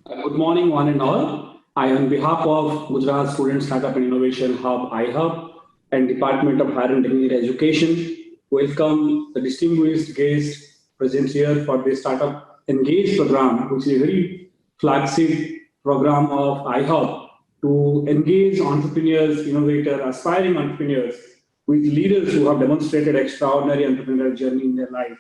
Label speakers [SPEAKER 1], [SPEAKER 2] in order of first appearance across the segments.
[SPEAKER 1] Good morning, one and all. I, on behalf of Gujarat Student Startup and Innovation Hub, iHub, and Department of Higher and Technical Education, welcome the distinguished guest present here for the Startup Engage program, which is a very flagship program of iHub to engage entrepreneurs, innovators, aspiring entrepreneurs with leaders who have demonstrated extraordinary entrepreneurial journey in their life.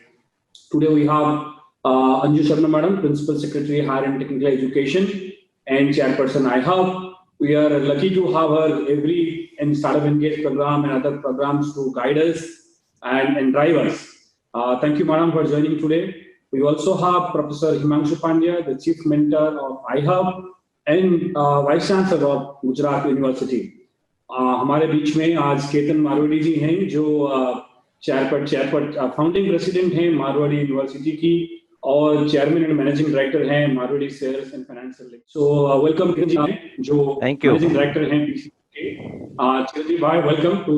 [SPEAKER 1] Today we have Anju Sharma Madam, Principal Secretary, Higher and Technical Education, and Chairperson iHub. We are lucky to have her every in Startup Engage program and other programs to guide us and drive us. Thank you, Madam, for joining today. We also have Professor Himanshu Pandya, the Chief Mentor of iHub and Vice Chancellor of Gujarat University. हमारे बीच में आज केतन मारवाड़ी जी हैं जो founding president हैं Marwari university की और chairman and managing director हैं Marwadi sales and financial so welcome जी जो मैनेजिंग डायरेक्टर हैं पीसी के चिरंजीव भाई welcome to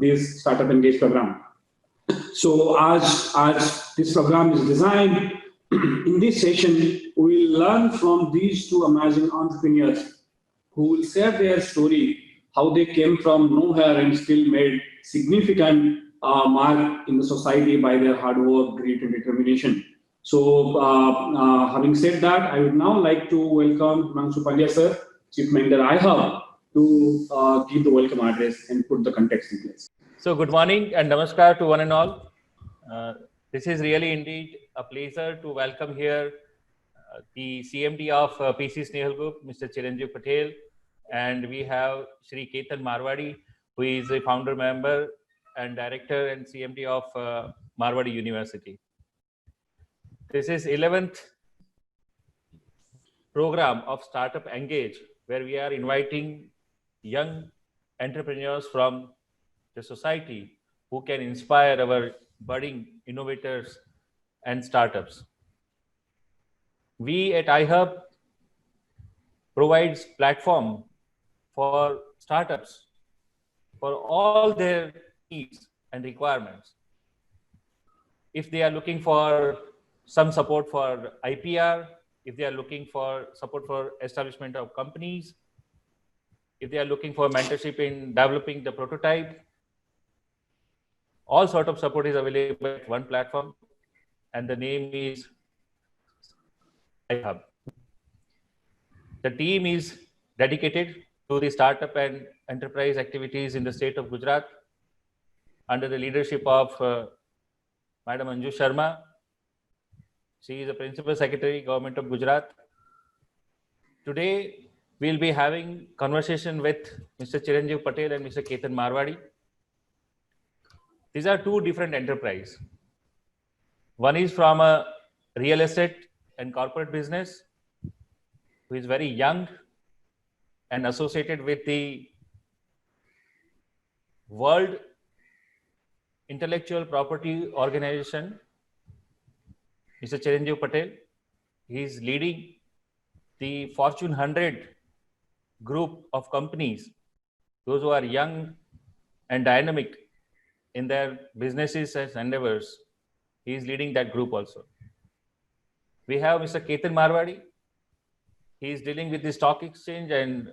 [SPEAKER 1] this startup engage program so आज this program is designed in this session we will learn from these two amazing entrepreneurs who will share their story how they came from nowhere and still made significant mark in the society by their hard work, grit, and determination. So, having said that, I would now like to welcome Himanshu Pandya sir, Chief Mentor iHub, to give the welcome address and put the context in place.
[SPEAKER 2] So, good morning and namaskar to one and all. This is really indeed a pleasure to welcome here the CMD of PC Snehal Group, Mr. Chiranjeev Patel, and we have Shri Ketan Marwadi, who is a founder member and director and CMD of Marwadi University. This is 11th program of Startup Engage, where we are inviting young entrepreneurs from the society who can inspire our budding innovators and startups. We at iHub provides platform for startups for all their needs and requirements. If they are looking for some support for IPR, if they are looking for support for establishment of companies, if they are looking for mentorship in developing the prototype, all sort of support is available at one platform, and the name is iHub. The team is dedicated to the startup and enterprise activities in the state of Gujarat under the leadership of Madam Anju Sharma. She is the Principal Secretary, Government of Gujarat. Today, we'll be having conversation with Mr. Chiranjeev Patel and Mr. Ketan Marwadi. These are two different enterprises. One is from a real estate and corporate business, who is very young and associated with the World Intellectual Property Organization, Mr. Chiranjeev Patel. He is leading the Fortune 100 group of companies, those who are young and dynamic in their businesses and endeavors. He is leading that group also. We have Mr. Ketan Marwadi. He is dealing with the stock exchange and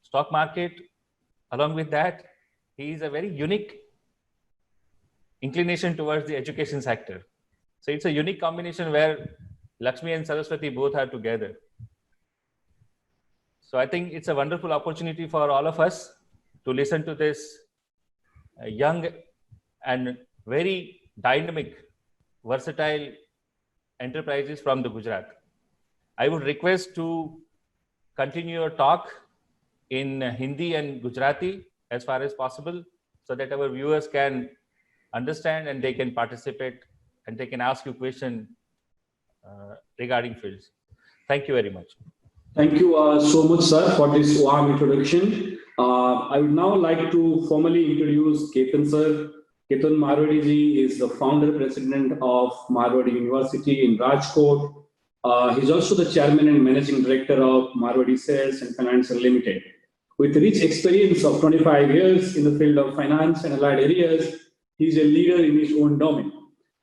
[SPEAKER 2] stock market. Along with that, he is a very unique inclination towards the education sector. So it's a unique combination where Lakshmi and Saraswati both are together. So I think it's a wonderful opportunity for all of us to listen to this young and very dynamic, versatile enterprises from the Gujarat. I would request to continue your talk in Hindi and Gujarati as far as possible, so that our viewers can understand and they can participate and they can ask you questions regarding fields. Thank you very much.
[SPEAKER 1] Thank you so much, sir, for this warm introduction. I would now like to formally introduce Ketan sir. Ketan Marwadi ji is the founder president of Marwadi University in Rajkot. He's also the chairman and managing director of Marwadi Sales and Financial Limited. With rich experience of 25 years in the field of finance and allied areas, he's a leader in his own domain.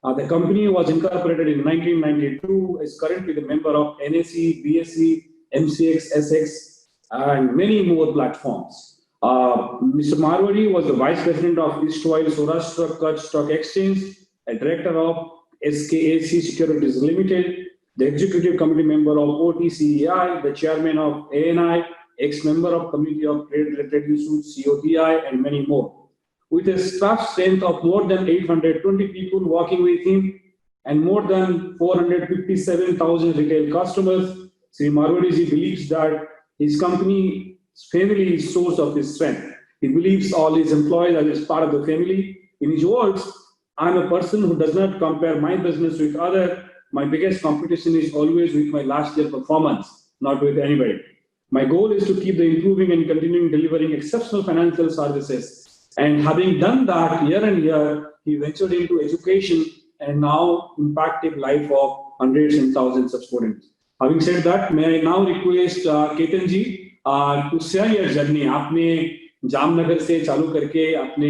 [SPEAKER 1] The company was incorporated in 1992, is currently the member of NSE, BSE, MCX, SX, and many more platforms. Mr. Marwari was the Vice President of East Oil Saurashtra Kutch Stock Exchange, a Director of SKAC Securities Limited, the Executive Committee member of OTCEI, the Chairman of ANI, ex-member of Committee of Trade-Related Issues, COTI, and many more. With a staff strength of more than 820 people working with him and more than 457,000 retail customers, Sri Marwari believes that his company's family is source of his strength. He believes all his employees are just part of the family. In his words, I'm a person who does not compare my business with other. My biggest competition is always with my last year performance, not with anybody. My goal is to keep the improving and continuing delivering exceptional financial services. And having done that year and year, he ventured into education and now impacted life of hundreds and thousands of students. Having said that, may I now request Ketan ji to share your journey. आपने जामनगर से चालू करके अपने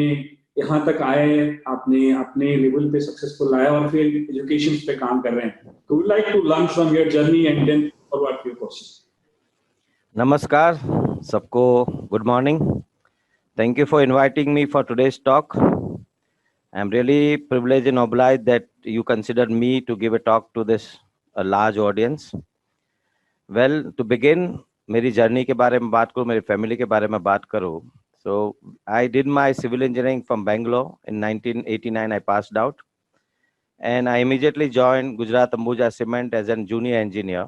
[SPEAKER 1] यहाँ तक आए, आपने अपने लेवल पे सक्सेसफुल आए और फिर एजुकेशन पे काम कर रहे हैं. So we would like to learn from your journey and then forward to your question.
[SPEAKER 3] Namaskar, सबको good morning. Thank you for inviting me for today's talk. I'm really privileged and obliged that you considered me to give a talk to this a large audience. Well, to begin, मेरी journey के बारे में बात करूँ, मेरी family के बारे में बात करूँ. So I did my civil engineering from Bangalore in 1989. I passed out, and I immediately joined Gujarat Ambuja Cement as a junior engineer.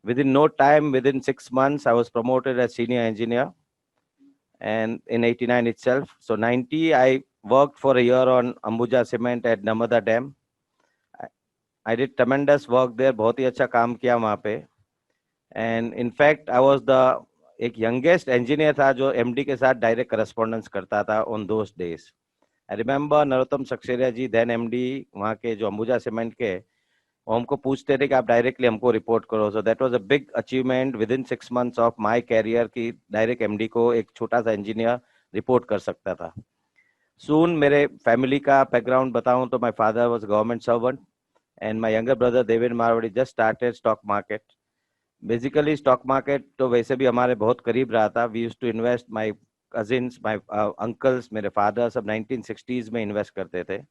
[SPEAKER 3] Within no time, within 6 months, I was promoted as senior engineer, and in 89 itself. So 90, I worked for a year on Ambuja Cement at Narmada Dam. I did tremendous work there. बहुत ही अच्छा काम किया वहाँ पे. And in fact, I was the एक youngest engineer था जो MD के साथ direct correspondence करता था on those days. I remember Narottam Saxena ji, then MD वहाँ के जो अंबुजा सीमेंट के, वो हमको पूछते थे कि आप डायरेक्टली हमको रिपोर्ट करो. So that was a big achievement within 6 months of my career कि डायरेक्ट MD को एक छोटा सा इंजीनियर रिपोर्ट कर सकता था. Soon मेरे फैमिली का बैकग्राउंड बताऊं तो my father was government servant and my younger brother David Marwari just started stock market. Basically stock market तो वैसे भी हमारे बहुत करीब रहा था. We used to invest, my cousins, my uncles, मेरे father सब 1960s में इन्वेस्ट करते थे.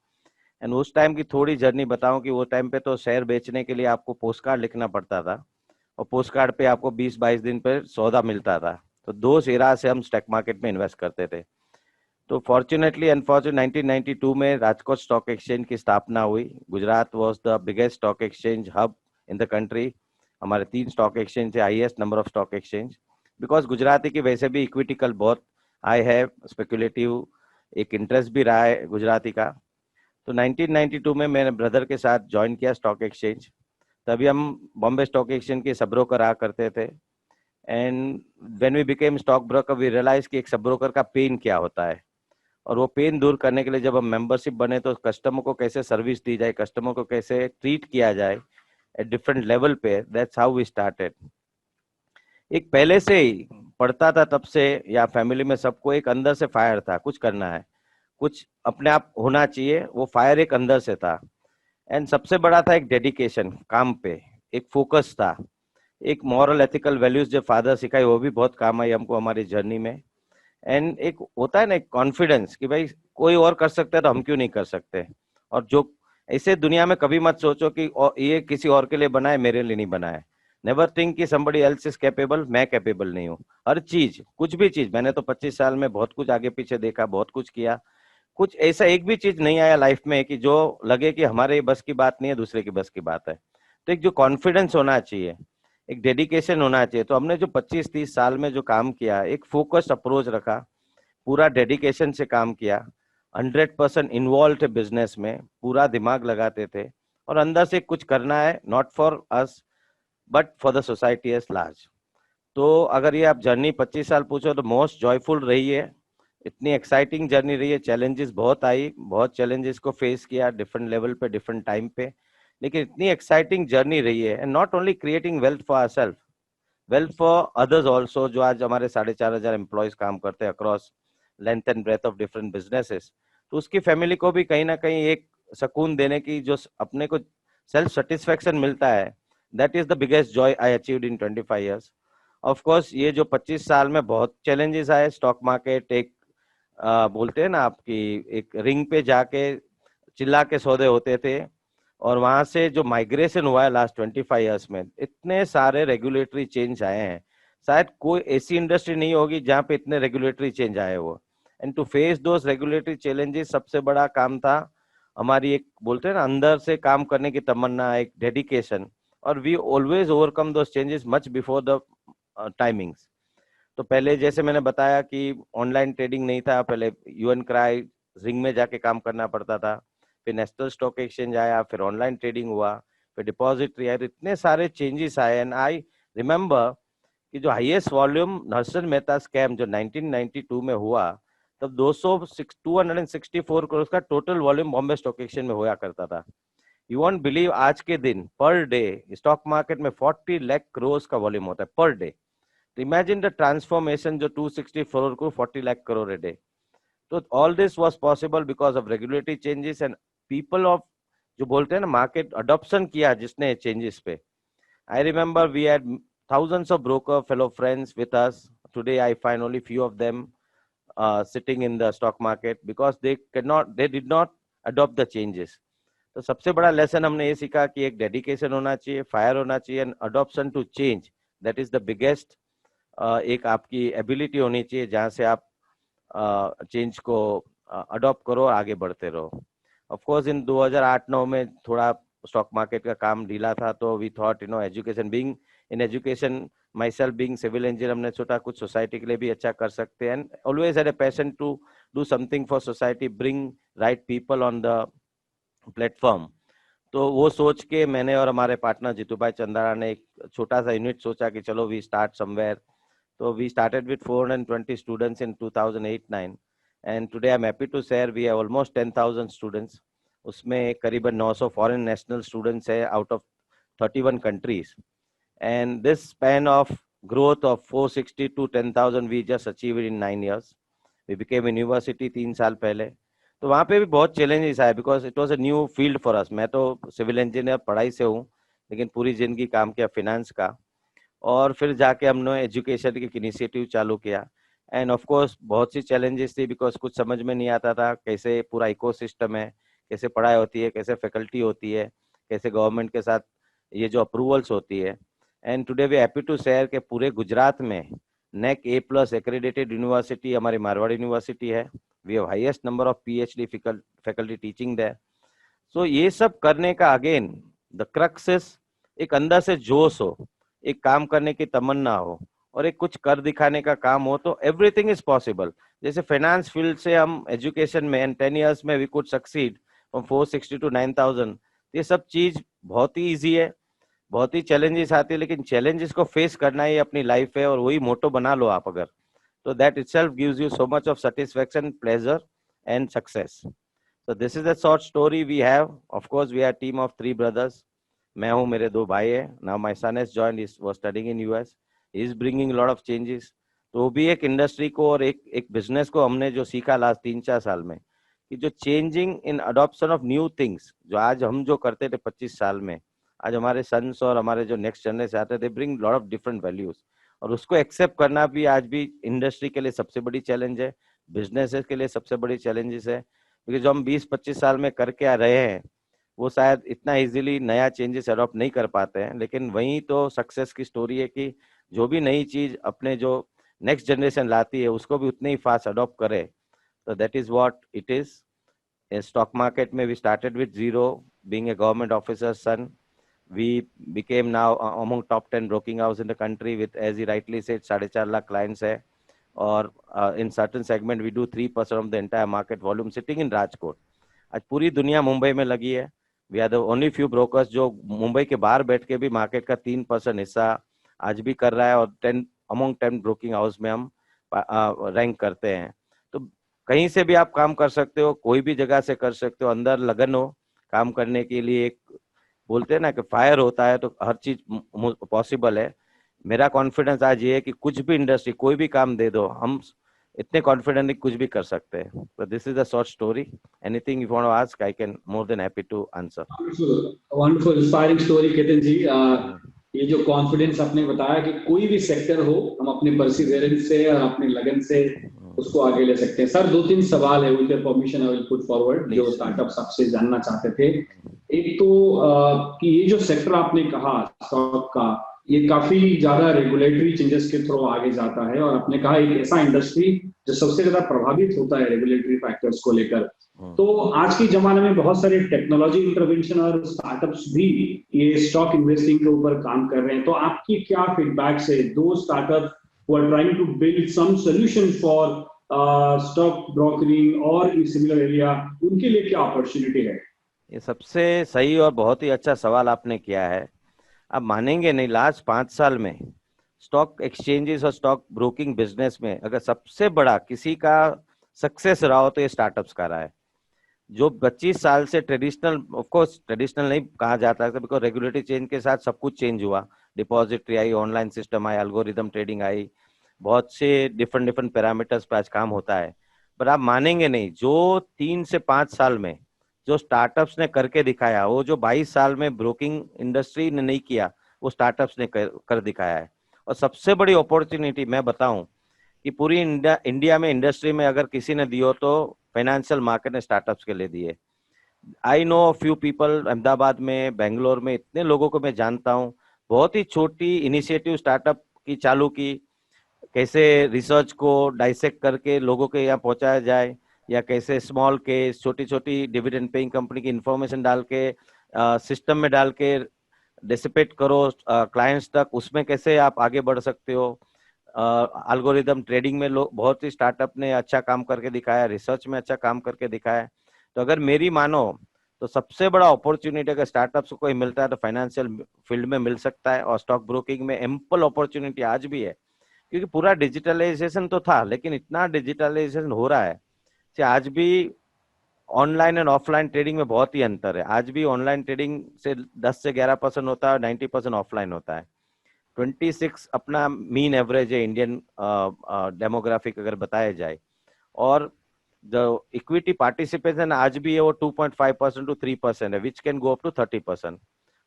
[SPEAKER 3] एंड उस टाइम की थोड़ी जर्नी बताऊं कि वो टाइम पे तो शेयर बेचने के लिए आपको पोस्ट कार्ड लिखना पड़ता था और पोस्ट कार्ड पे आपको 20-22 दिन पे सौदा मिलता था. तो 2 एरा से हम स्टॉक मार्केट में इन्वेस्ट करते थे. तो फॉर्चुनेटली अनफॉर्चुनेटली 1992 में राजकोट स्टॉक एक्सचेंज की स्थापना हुई. Gujarat was the biggest stock exchange hub in the country. हमारे 3 स्टॉक एक्सचेंज थे, highest number of stock exchange, because Gujarati की वैसे भी इक्विटिकल बहुत हाई है, स्पेकुलेटिव एक इंटरेस्ट भी रहा है गुजराती का. तो 1992 में मेरे ब्रदर के साथ ज्वाइन किया स्टॉक एक्सचेंज. तभी हम बॉम्बे स्टॉक एक्सचेंज के सब ब्रोकर रहा करते थे. And when we became stock broker we realize कि एक सब ब्रोकर का पेन क्या होता है, और वो पेन दूर करने के लिए जब हम मेंबरशिप बने तो कस्टमर को कैसे सर्विस दी जाए, कस्टमर को कैसे ट्रीट किया जाए एट डिफरेंट लेवल पे, दैट्स हाउ वी स्टार्टेड. एक पहले से ही पढ़ता था तब से, या फैमिली में सबको एक अंदर से फायर था, कुछ करना है, कुछ अपने आप होना चाहिए. वो फायर एक अंदर से था. एंड सबसे बड़ा था एक डेडिकेशन काम पे, एक फोकस था, एक मॉरल एथिकल वैल्यूज जो फादर सिखाई वो भी बहुत काम आई हमको हमारी जर्नी में. एंड एक होता है ना एक कॉन्फिडेंस कि भाई कोई और कर सकता है तो हम क्यों नहीं कर सकते. और जो ऐसे दुनिया में कभी मत सोचो कि ये किसी और के लिए बना है, मेरे लिए नहीं बना है. नेवर थिंक कि somebody else is capable, मैं कैपेबल नहीं हूँ. हर चीज, कुछ भी चीज, मैंने तो 25 साल में बहुत कुछ आगे पीछे देखा, बहुत कुछ किया. कुछ ऐसा एक भी चीज नहीं आया लाइफ में कि जो लगे कि हमारे बस की बात नहीं है, दूसरे की बस की बात है. तो एक जो कॉन्फिडेंस होना चाहिए, एक डेडिकेशन होना चाहिए. तो हमने जो 25-30 साल में जो काम किया, एक फोकस्ड अप्रोच रखा, पूरा डेडिकेशन से काम किया, 100% इन्वॉल्व थे बिजनेस में, पूरा दिमाग लगाते थे और अंदर से कुछ करना है, not for us but for the society at large. तो अगर ये आप जर्नी 25 साल पूछो तो मोस्ट जॉयफुल रही है. इतनी एक्साइटिंग जर्नी रही है. चैलेंजेस बहुत आई, बहुत चैलेंजेस को फेस किया डिफरेंट लेवल पे, डिफरेंट टाइम पे, लेकिन इतनी एक्साइटिंग जर्नी रही है. And not only creating wealth for ourself, wealth for others also. जो आज हमारे 4,500 एम्प्लॉयज काम करते हैं across length and breadth of different businesses. तो उसकी फैमिली को भी कहीं ना कहीं एक सुकून देने की, जो अपने को सेल्फ सेटिस्फेक्शन मिलता है that is the biggest joy I achieved in 25 years. Of course, ये जो 25 साल में बहुत challenges आए, स्टॉक मार्केट एक बोलते हैं ना आपकी एक रिंग पे जाके चिल्ला के सौदे होते थे, और वहां से जो माइग्रेशन हुआ है लास्ट 25 इयर्स में, इतने सारे रेगुलेटरी चेंज आए हैं, शायद कोई ऐसी इंडस्ट्री नहीं होगी जहां पे इतने रेगुलेटरी चेंज आए हो। And to face those regulatory challenges सबसे बड़ा काम था हमारी एक बोलते हैं ना अंदर से काम करने की तमन्ना, एक डेडिकेशन, और we always overcome those changes much before the timings. तो पहले जैसे मैंने बताया कि ऑनलाइन ट्रेडिंग नहीं था, पहले यूएन क्राई रिंग में जाके काम करना पड़ता था, फिर नेशनल स्टॉक एक्सचेंज आया, फिर ऑनलाइन ट्रेडिंग हुआ, फिर डिपॉजिटरी आया, इतने सारे चेंजेस आए। एंड आई रिमेम्बर कि जो highest volume Harshad Mehta scam जो 1992 में हुआ, तब 264 करोड़ का total volume Bombay stock exchange में हुआ करता था। यू वॉन्ट बिलीव, आज के दिन पर डे स्टॉक मार्केट में 40 लाख करोड़ का वॉल्यूम होता है per day. Imagine the transformation, जो 264 को 40 लाख करोड़ a day। तो all this was possible because of regulatory changes and people of जो बोलते हैं ना मार्केट अडॉप्शन किया जिसने चेंजेस पे। I remember we had thousands of broker fellow friends with us. Today I find only few of them sitting in the stock market because they did not adopt the changes. तो सबसे बड़ा lesson हमने ये सीखा कि एक dedication होना चाहिए, फायर होना चाहिए, and adoption to change, that is the biggest एक आपकी एबिलिटी होनी चाहिए जहां से आप चेंज को अडॉप्ट करो और आगे बढ़ते रहो। ऑफ कोर्स इन 2008-9 में थोड़ा स्टॉक मार्केट का काम ढीला था, तो we thought education being in education, myself being civil engineer, हमने सोचा कुछ सोसाइटी के लिए भी अच्छा कर सकते हैं, and always had a passion to do something for society, bring right people on the platform. तो वो सोच के मैंने और हमारे पार्टनर जीतू भाई चंदारा ने एक छोटा सा यूनिट सोचा कि चलो we start somewhere. So we started with 420 students in 2008-9, and today I'm happy to share we have almost 10,000 students. उसमें करीबन 900 foreign national students है out of 31 countries. And this span of growth of 460 to 10,000 we just achieved in 9 years. We became a university 3 साल पहले। तो वहाँ पे भी बहुत challenges आए because it was a new field for us. मैं तो civil engineer पढ़ाई से हूँ, लेकिन पूरी जिंदगी काम किया finance का, और फिर जाके हमने एजुकेशन की इनिशिएटिव चालू किया। एंड ऑफ कोर्स बहुत सी चैलेंजेस थी बिकॉज कुछ समझ में नहीं आता था कैसे पूरा इकोसिस्टम है, कैसे पढ़ाई होती है, कैसे फैकल्टी होती है, कैसे गवर्नमेंट के साथ ये जो अप्रूवल्स होती है। And today we happy to share के पूरे गुजरात में नेक A+ एक्रेडिटेड यूनिवर्सिटी हमारी मारवाड़ यूनिवर्सिटी है। We have highest number of PhD faculty teaching there. So ये सब करने का अगेन द क्रक्स इज एक अंदर से जोश हो, एक काम करने की तमन्ना हो, और एक कुछ कर दिखाने का काम हो, तो एवरीथिंग इज पॉसिबल। जैसे फाइनेंस फील्ड से हम एजुकेशन में एंड 10 इयर्स में we could succeed from 460 to 9,000। ये सब चीज बहुत ही इजी है, बहुत ही चैलेंजेस आती है, लेकिन चैलेंजेस को फेस करना ही अपनी लाइफ है, और वही मोटो बना लो आप अगर, तो that itself gives you so much of satisfaction, pleasure and success. So this is a short story we have. Of course, we are a team of 3 brothers. मैं हूँ, मेरे 2 भाई है। Now my son has joined. He was studying in US. He is bringing a lot of changes. तो वो भी एक industry को और एक बिजनेस को हमने जो सीखा लास्ट 3-4 साल में, कि जो changing in adoption of new things, जो आज हम जो करते थे 25 साल में, आज हमारे सन्स और हमारे जो नेक्स्ट जनरेशन आते थे bring lot of different values, और उसको एक्सेप्ट करना भी आज भी इंडस्ट्री के लिए सबसे बड़ी चैलेंज है, बिजनेसेस के लिए सबसे बड़ी चैलेंजेस है। क्योंकि जो हम 20-25 साल में करके आ रहे हैं वो शायद इतना इजीली नया चेंजेस अडॉप्ट नहीं कर पाते हैं, लेकिन वही तो सक्सेस की स्टोरी है कि जो भी नई चीज अपने जो नेक्स्ट जनरेशन लाती है उसको भी उतने ही फास्ट अडॉप्ट करे। तो that is what it is. Stock market में we started with zero, being a government officer son, we became now among top 10 broking house in the country with, as he rightly said, 4.5 lakh clients hai, और in certain segment we do 3% of the entire market volume sitting in Rajkot। आज पूरी दुनिया मुंबई में लगी है। we are the only few brokers जो मुंबई के बाहर बैठ के भी मार्केट का 3% हिस्सा आज भी कर रहा है, और 10 among 10 ब्रोकिंग हाउस में हम रैंक करते हैं। तो कहीं से भी आप काम कर सकते हो, कोई भी जगह से कर सकते हो, अंदर लगन हो काम करने के लिए, एक बोलते हैं ना कि फायर होता है, तो हर चीज पॉसिबल है। मेरा कॉन्फिडेंस आज ये है कि कुछ भी इंडस्ट्री कोई भी काम दे दो, हम इतने कॉन्फिडेंटली कुछ भी कर सकते हैं। तो this is a short story. Anything you want to ask, I can more than happy to answer.
[SPEAKER 1] Wonderful, inspiring story, Ketan ji. ये जो कॉन्फिडेंस आपने बताया कि कोई भी सेक्टर हो, हम अपने परसिवेरेंस से और अपने लगन से उसको आगे ले सकते हैं। सर, 2-3 सवाल है, with your permission I will put forward, जो
[SPEAKER 3] प्लीज।
[SPEAKER 1] स्टार्टअप्स आपसे जानना चाहते थे। एक तो कि ये जो सेक्टर आपने कहा स्टॉक का, ये काफी ज्यादा रेगुलेटरी चेंजेस के थ्रू आगे जाता है, और आपने कहा एक ऐसा इंडस्ट्री जो सबसे ज्यादा प्रभावित होता है रेगुलेटरी फैक्टर्स को लेकर। तो आज के जमाने में बहुत सारे टेक्नोलॉजी इंटरवेंशन और स्टार्टअप्स भी ये स्टॉक इन्वेस्टिंग के ऊपर काम कर रहे हैं। तो आपकी क्या फीडबैक है दो startup who are trying to build some solution for stock brokering और सिमिलर एरिया, उनके लिए क्या अपॉर्चुनिटी है?
[SPEAKER 3] ये सबसे सही और बहुत ही अच्छा सवाल आपने किया है। आप मानेंगे नहीं, लास्ट 5 साल में स्टॉक एक्सचेंजेस और स्टॉक ब्रोकिंग बिजनेस में अगर सबसे बड़ा किसी का सक्सेस रहा हो तो ये स्टार्टअप्स का रहा है। जो 25 साल से ट्रेडिशनल, ऑफ कोर्स ट्रेडिशनल नहीं कहा जाता है बिकॉज रेगुलेटरी चेंज के साथ सब कुछ चेंज हुआ, depository I, online system I, algorithm trading I, बहुत से डिफरेंट पैरामीटर्स पे आज काम होता है। पर आप मानेंगे नहीं, जो 3 से 5 साल में जो स्टार्टअप्स ने करके दिखाया, वो जो 22 साल में ब्रोकिंग इंडस्ट्री ने नहीं किया, वो स्टार्टअप्स ने कर दिखाया है। और सबसे बड़ी अपॉर्चुनिटी मैं बताऊं कि पूरी इंडिया में इंडस्ट्री में अगर किसी ने दी हो तो फाइनेंशियल मार्केट ने स्टार्टअप्स के लिए दिए। I know few people, Ahmedabad में, बेंगलोर में इतने लोगों को मैं जानता हूँ, बहुत ही छोटी इनिशिएटिव स्टार्टअप की चालू की, कैसे रिसर्च को डाइसेक्ट करके लोगों के यहाँ पहुंचाया जाए, या कैसे स्मॉल केस छोटी छोटी डिविडेंड पेइंग कंपनी की इंफॉर्मेशन डाल के सिस्टम में डाल के डिसिपेट करो क्लाइंट्स तक, उसमें कैसे आप आगे बढ़ सकते हो। एल्गोरिदम ट्रेडिंग में लोग, बहुत ही स्टार्टअप ने अच्छा काम करके दिखाया, रिसर्च में अच्छा काम करके दिखाया। तो अगर मेरी मानो तो सबसे बड़ा अपॉर्चुनिटी अगर स्टार्टअप्स को कोई मिलता है तो फाइनेंशियल फील्ड में मिल सकता है, और स्टॉक ब्रोकिंग में एम्पल अपॉर्चुनिटी आज भी है, क्योंकि पूरा डिजिटलाइजेशन तो था, लेकिन इतना डिजिटलाइजेशन हो रहा है कि आज भी ऑनलाइन एंड ऑफलाइन ट्रेडिंग में बहुत ही अंतर है। आज भी ऑनलाइन ट्रेडिंग से 10 से 11% होता है, 90% ऑफलाइन होता है। 26 अपना मीन एवरेज है इंडियन डेमोग्राफिक अगर बताया जाए, और जो इक्विटी पार्टिसिपेशन आज भी है वो 2.5% टू 3% है, which can go up to 30%।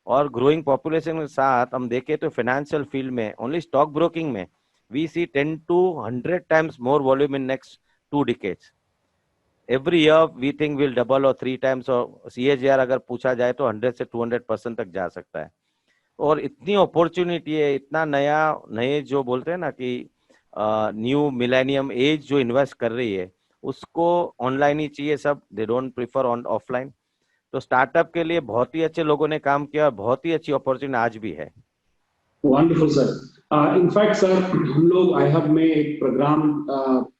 [SPEAKER 3] और ग्रोइंग पॉपुलेशन के साथ हम देखें तो फाइनेंशियल फील्ड में, ओनली स्टॉक ब्रोकिंग में we see 10 to 100 times more volume in next 2 decades. Every year we think will double or 3 times, और CAGR अगर पूछा जाए तो 100 से 200% तक जा सकता है। और इतनी अपॉर्चुनिटी है, इतना नया, नए जो बोलते हैं ना कि न्यू मिलेनियम एज जो इन्वेस्ट कर रही है, उसको ऑनलाइन ही चाहिए सब, they don't prefer on offline. तो स्टार्टअप के लिए बहुत ही अच्छे लोगों ने काम किया, बहुत ही अच्छी अपॉर्चुनिटी आज भी है।
[SPEAKER 1] Wonderful sir. इनफैक्ट सर, हम लोग आई हब में एक प्रोग्राम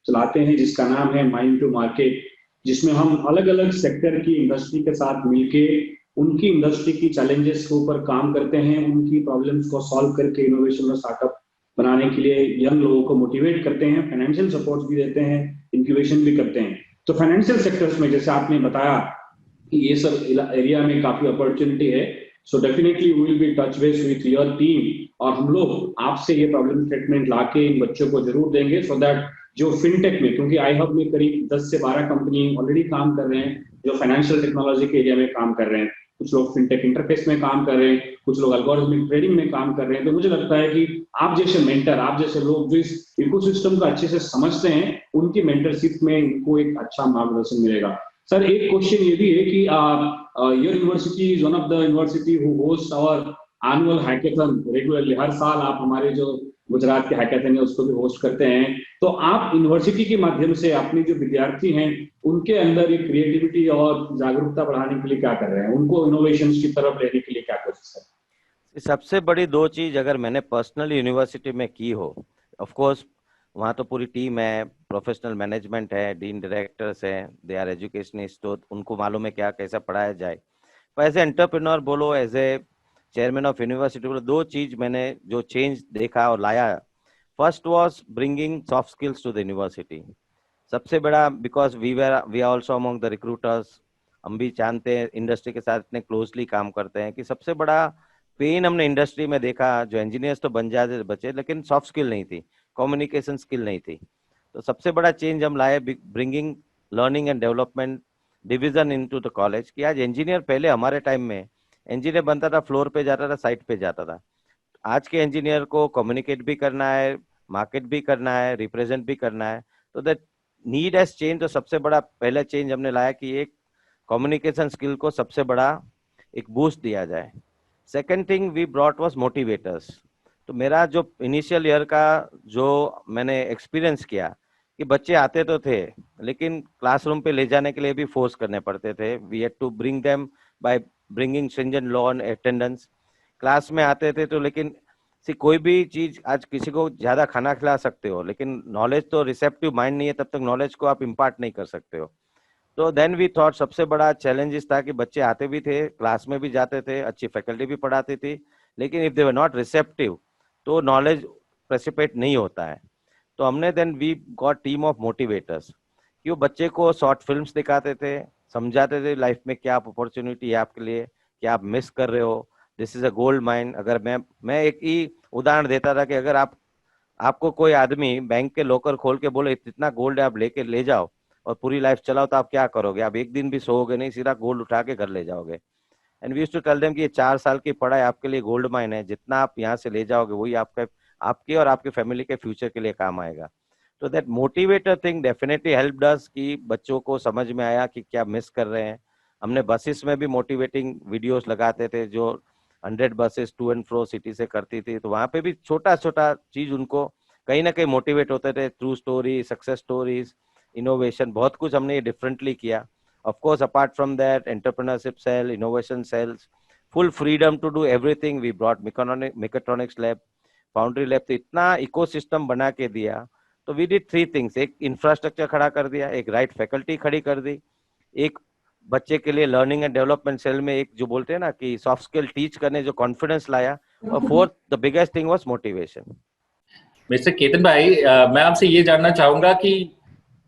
[SPEAKER 1] चलाते हैं जिसका नाम है माइंड टू मार्केट, जिसमें हम अलग अलग सेक्टर की इंडस्ट्री के साथ मिलके उनकी इंडस्ट्री की चैलेंजेस के ऊपर काम करते हैं, उनकी प्रॉब्लम्स को सॉल्व करके इनोवेशन और स्टार्टअप बनाने के लिए यंग लोगों को मोटिवेट करते हैं, फाइनेंशियल सपोर्ट भी देते हैं, इंक्यूबेशन भी करते हैं। तो फाइनेंशियल सेक्टर्स में जैसे आपने बताया कि ये सब एरिया में काफी अपॉर्चुनिटी है, so definitely we will be touch base with your team, और हम लोग आपसे ये प्रॉब्लम स्टेटमेंट लाके इन बच्चों को जरूर देंगे, सो दैट जो फिनटेक में, क्योंकि आई हब में करीब 10 से 12 कंपनी ऑलरेडी काम कर रहे हैं जो फाइनेंशियल टेक्नोलॉजी के एरिया में काम कर रहे हैं, कुछ लोग फिनटेक इंटरफेस में काम कर रहे हैं, कुछ लोग एल्गोरिथमिक ट्रेडिंग में काम कर रहे हैं। तो मुझे लगता है कि आप जैसे मेंटर, आप जैसे लोग जो इस इकोसिस्टम को अच्छे से समझते हैं, उनकी मेंटरशिप में इनको एक अच्छा मार्गदर्शन मिलेगा। सर, एक क्वेश्चन ये भी है कि your university is one of the university who host our annual hackathon regularly. हर साल आप हमारे जो गुजरात के हैकेथन है उसको भी होस्ट करते हैं। तो आप यूनिवर्सिटी के माध्यम से अपने जो विद्यार्थी हैं उनके अंदर एक क्रिएटिविटी और जागरूकता बढ़ाने के लिए क्या कर रहे हैं, उनको इनोवेशंस की तरफ लेने के लिए क्या कोशिश कर रहे हैं?
[SPEAKER 3] सबसे बड़ी 2 चीज अगर मैंने पर्सनल यूनिवर्सिटी में की हो, ऑफ कोर्स वहाँ तो पूरी टीम है, प्रोफेशनल मैनेजमेंट है, डीन डायरेक्टर्स हैं, दे आर एजुकेशनिस्ट, तो उनको मालूम है क्या कैसा पढ़ाया जाए। पर एज ए एंटरप्रेन्योर बोलो, as a chairman of university बोलो, 2 चीज मैंने जो चेंज देखा और लाया। First was bringing soft skills to the university. सबसे बड़ा, because we are also among the recruiters, हम भी जानते हैं इंडस्ट्री के साथ इतने क्लोजली काम करते हैं कि सबसे बड़ा पेन हमने इंडस्ट्री में देखा, जो इंजीनियर्स तो बन जाते बचे लेकिन सॉफ्ट स्किल नहीं थी, कम्युनिकेशन स्किल नहीं थी। तो सबसे बड़ा चेंज हम लाए, bringing learning and development division into the college. कि आज इंजीनियर, पहले हमारे टाइम में इंजीनियर बनता था, फ्लोर पे जाता था, साइट पे जाता था। आज के इंजीनियर को कम्युनिकेट भी करना है, मार्केट भी करना है, रिप्रेजेंट भी करना है, तो दैट नीड हैज चेंज। तो सबसे बड़ा पहला चेंज हमने लाया कि एक कम्युनिकेशन स्किल को सबसे बड़ा एक बूस्ट दिया जाए। Second thing we brought was motivators. तो मेरा जो इनिशियल ईयर का जो मैंने एक्सपीरियंस किया कि बच्चे आते तो थे लेकिन क्लासरूम पे ले जाने के लिए भी फोर्स करने पड़ते थे। We had to bring them by bringing stringent law on attendance. Class में आते थे तो लेकिन कोई भी चीज, आज किसी को ज्यादा खाना खिला सकते हो लेकिन नॉलेज तो रिसेप्टिव माइंड नहीं है, तब तक नॉलेज को आप इम्पार्ट नहीं कर सकते हो। तो देन वी थॉट सबसे बड़ा चैलेंजेस था कि बच्चे आते भी थे, क्लास में भी जाते थे, अच्छी फैकल्टी भी पढ़ाती थी, लेकिन if they were not receptive तो नॉलेज प्रेसिपेट नहीं होता है। तो हमने then we got team of motivators कि वो बच्चे को शॉर्ट फिल्म्स दिखाते थे, समझाते थे लाइफ में क्या अपॉर्चुनिटी है आपके लिए, क्या आप मिस कर रहे हो, this is a gold mine. अगर मैं एक ही उदाहरण देता था कि अगर आपको कोई आदमी बैंक के लॉकर खोल के बोले इतना गोल्ड आप लेके ले जाओ और पूरी लाइफ चलाओ, तो आप क्या करोगे? आप एक दिन भी सोओगे नहीं, सीधा गोल्ड उठा के घर ले जाओगे। And we used to tell them कि ये 4 साल की पढ़ाई आपके लिए गोल्ड माइन है, जितना आप यहाँ से ले जाओगे वही आपके और आपके फैमिली के फ्यूचर के लिए काम आएगा। तो that motivator thing definitely helped अस कि बच्चों को समझ में आया कि क्या मिस कर रहे हैं। हमने बसेस में भी मोटिवेटिंग वीडियोस लगाते थे जो 100 buses to and fro city से करती थी, तो वहां पे भी छोटा छोटा चीज उनको कहीं ना कहीं मोटिवेट होते थे। True story, success stories, innovation, बहुत कुछ हमने ये डिफरेंटली किया। Of course, apart from that, entrepreneurship cell, innovation cells, full freedom to do everything. We brought mechatronics lab, foundry lab, तो इतना इकोसिस्टम बना के दिया। तो we did 3 things, एक इंफ्रास्ट्रक्चर खड़ा कर दिया, एक राइट फैकल्टी खड़ी कर दी, एक बच्चे के लिए लर्निंग एंड डेवलपमेंट सेल में एक जो बोलते हैं ना कि सॉफ्ट स्किल टीच करने जो कॉन्फिडेंस लाया, और fourth the biggest thing was motivation.
[SPEAKER 2] Mister Ketan भाई, मैं आपसे ये जानना चाहूंगा कि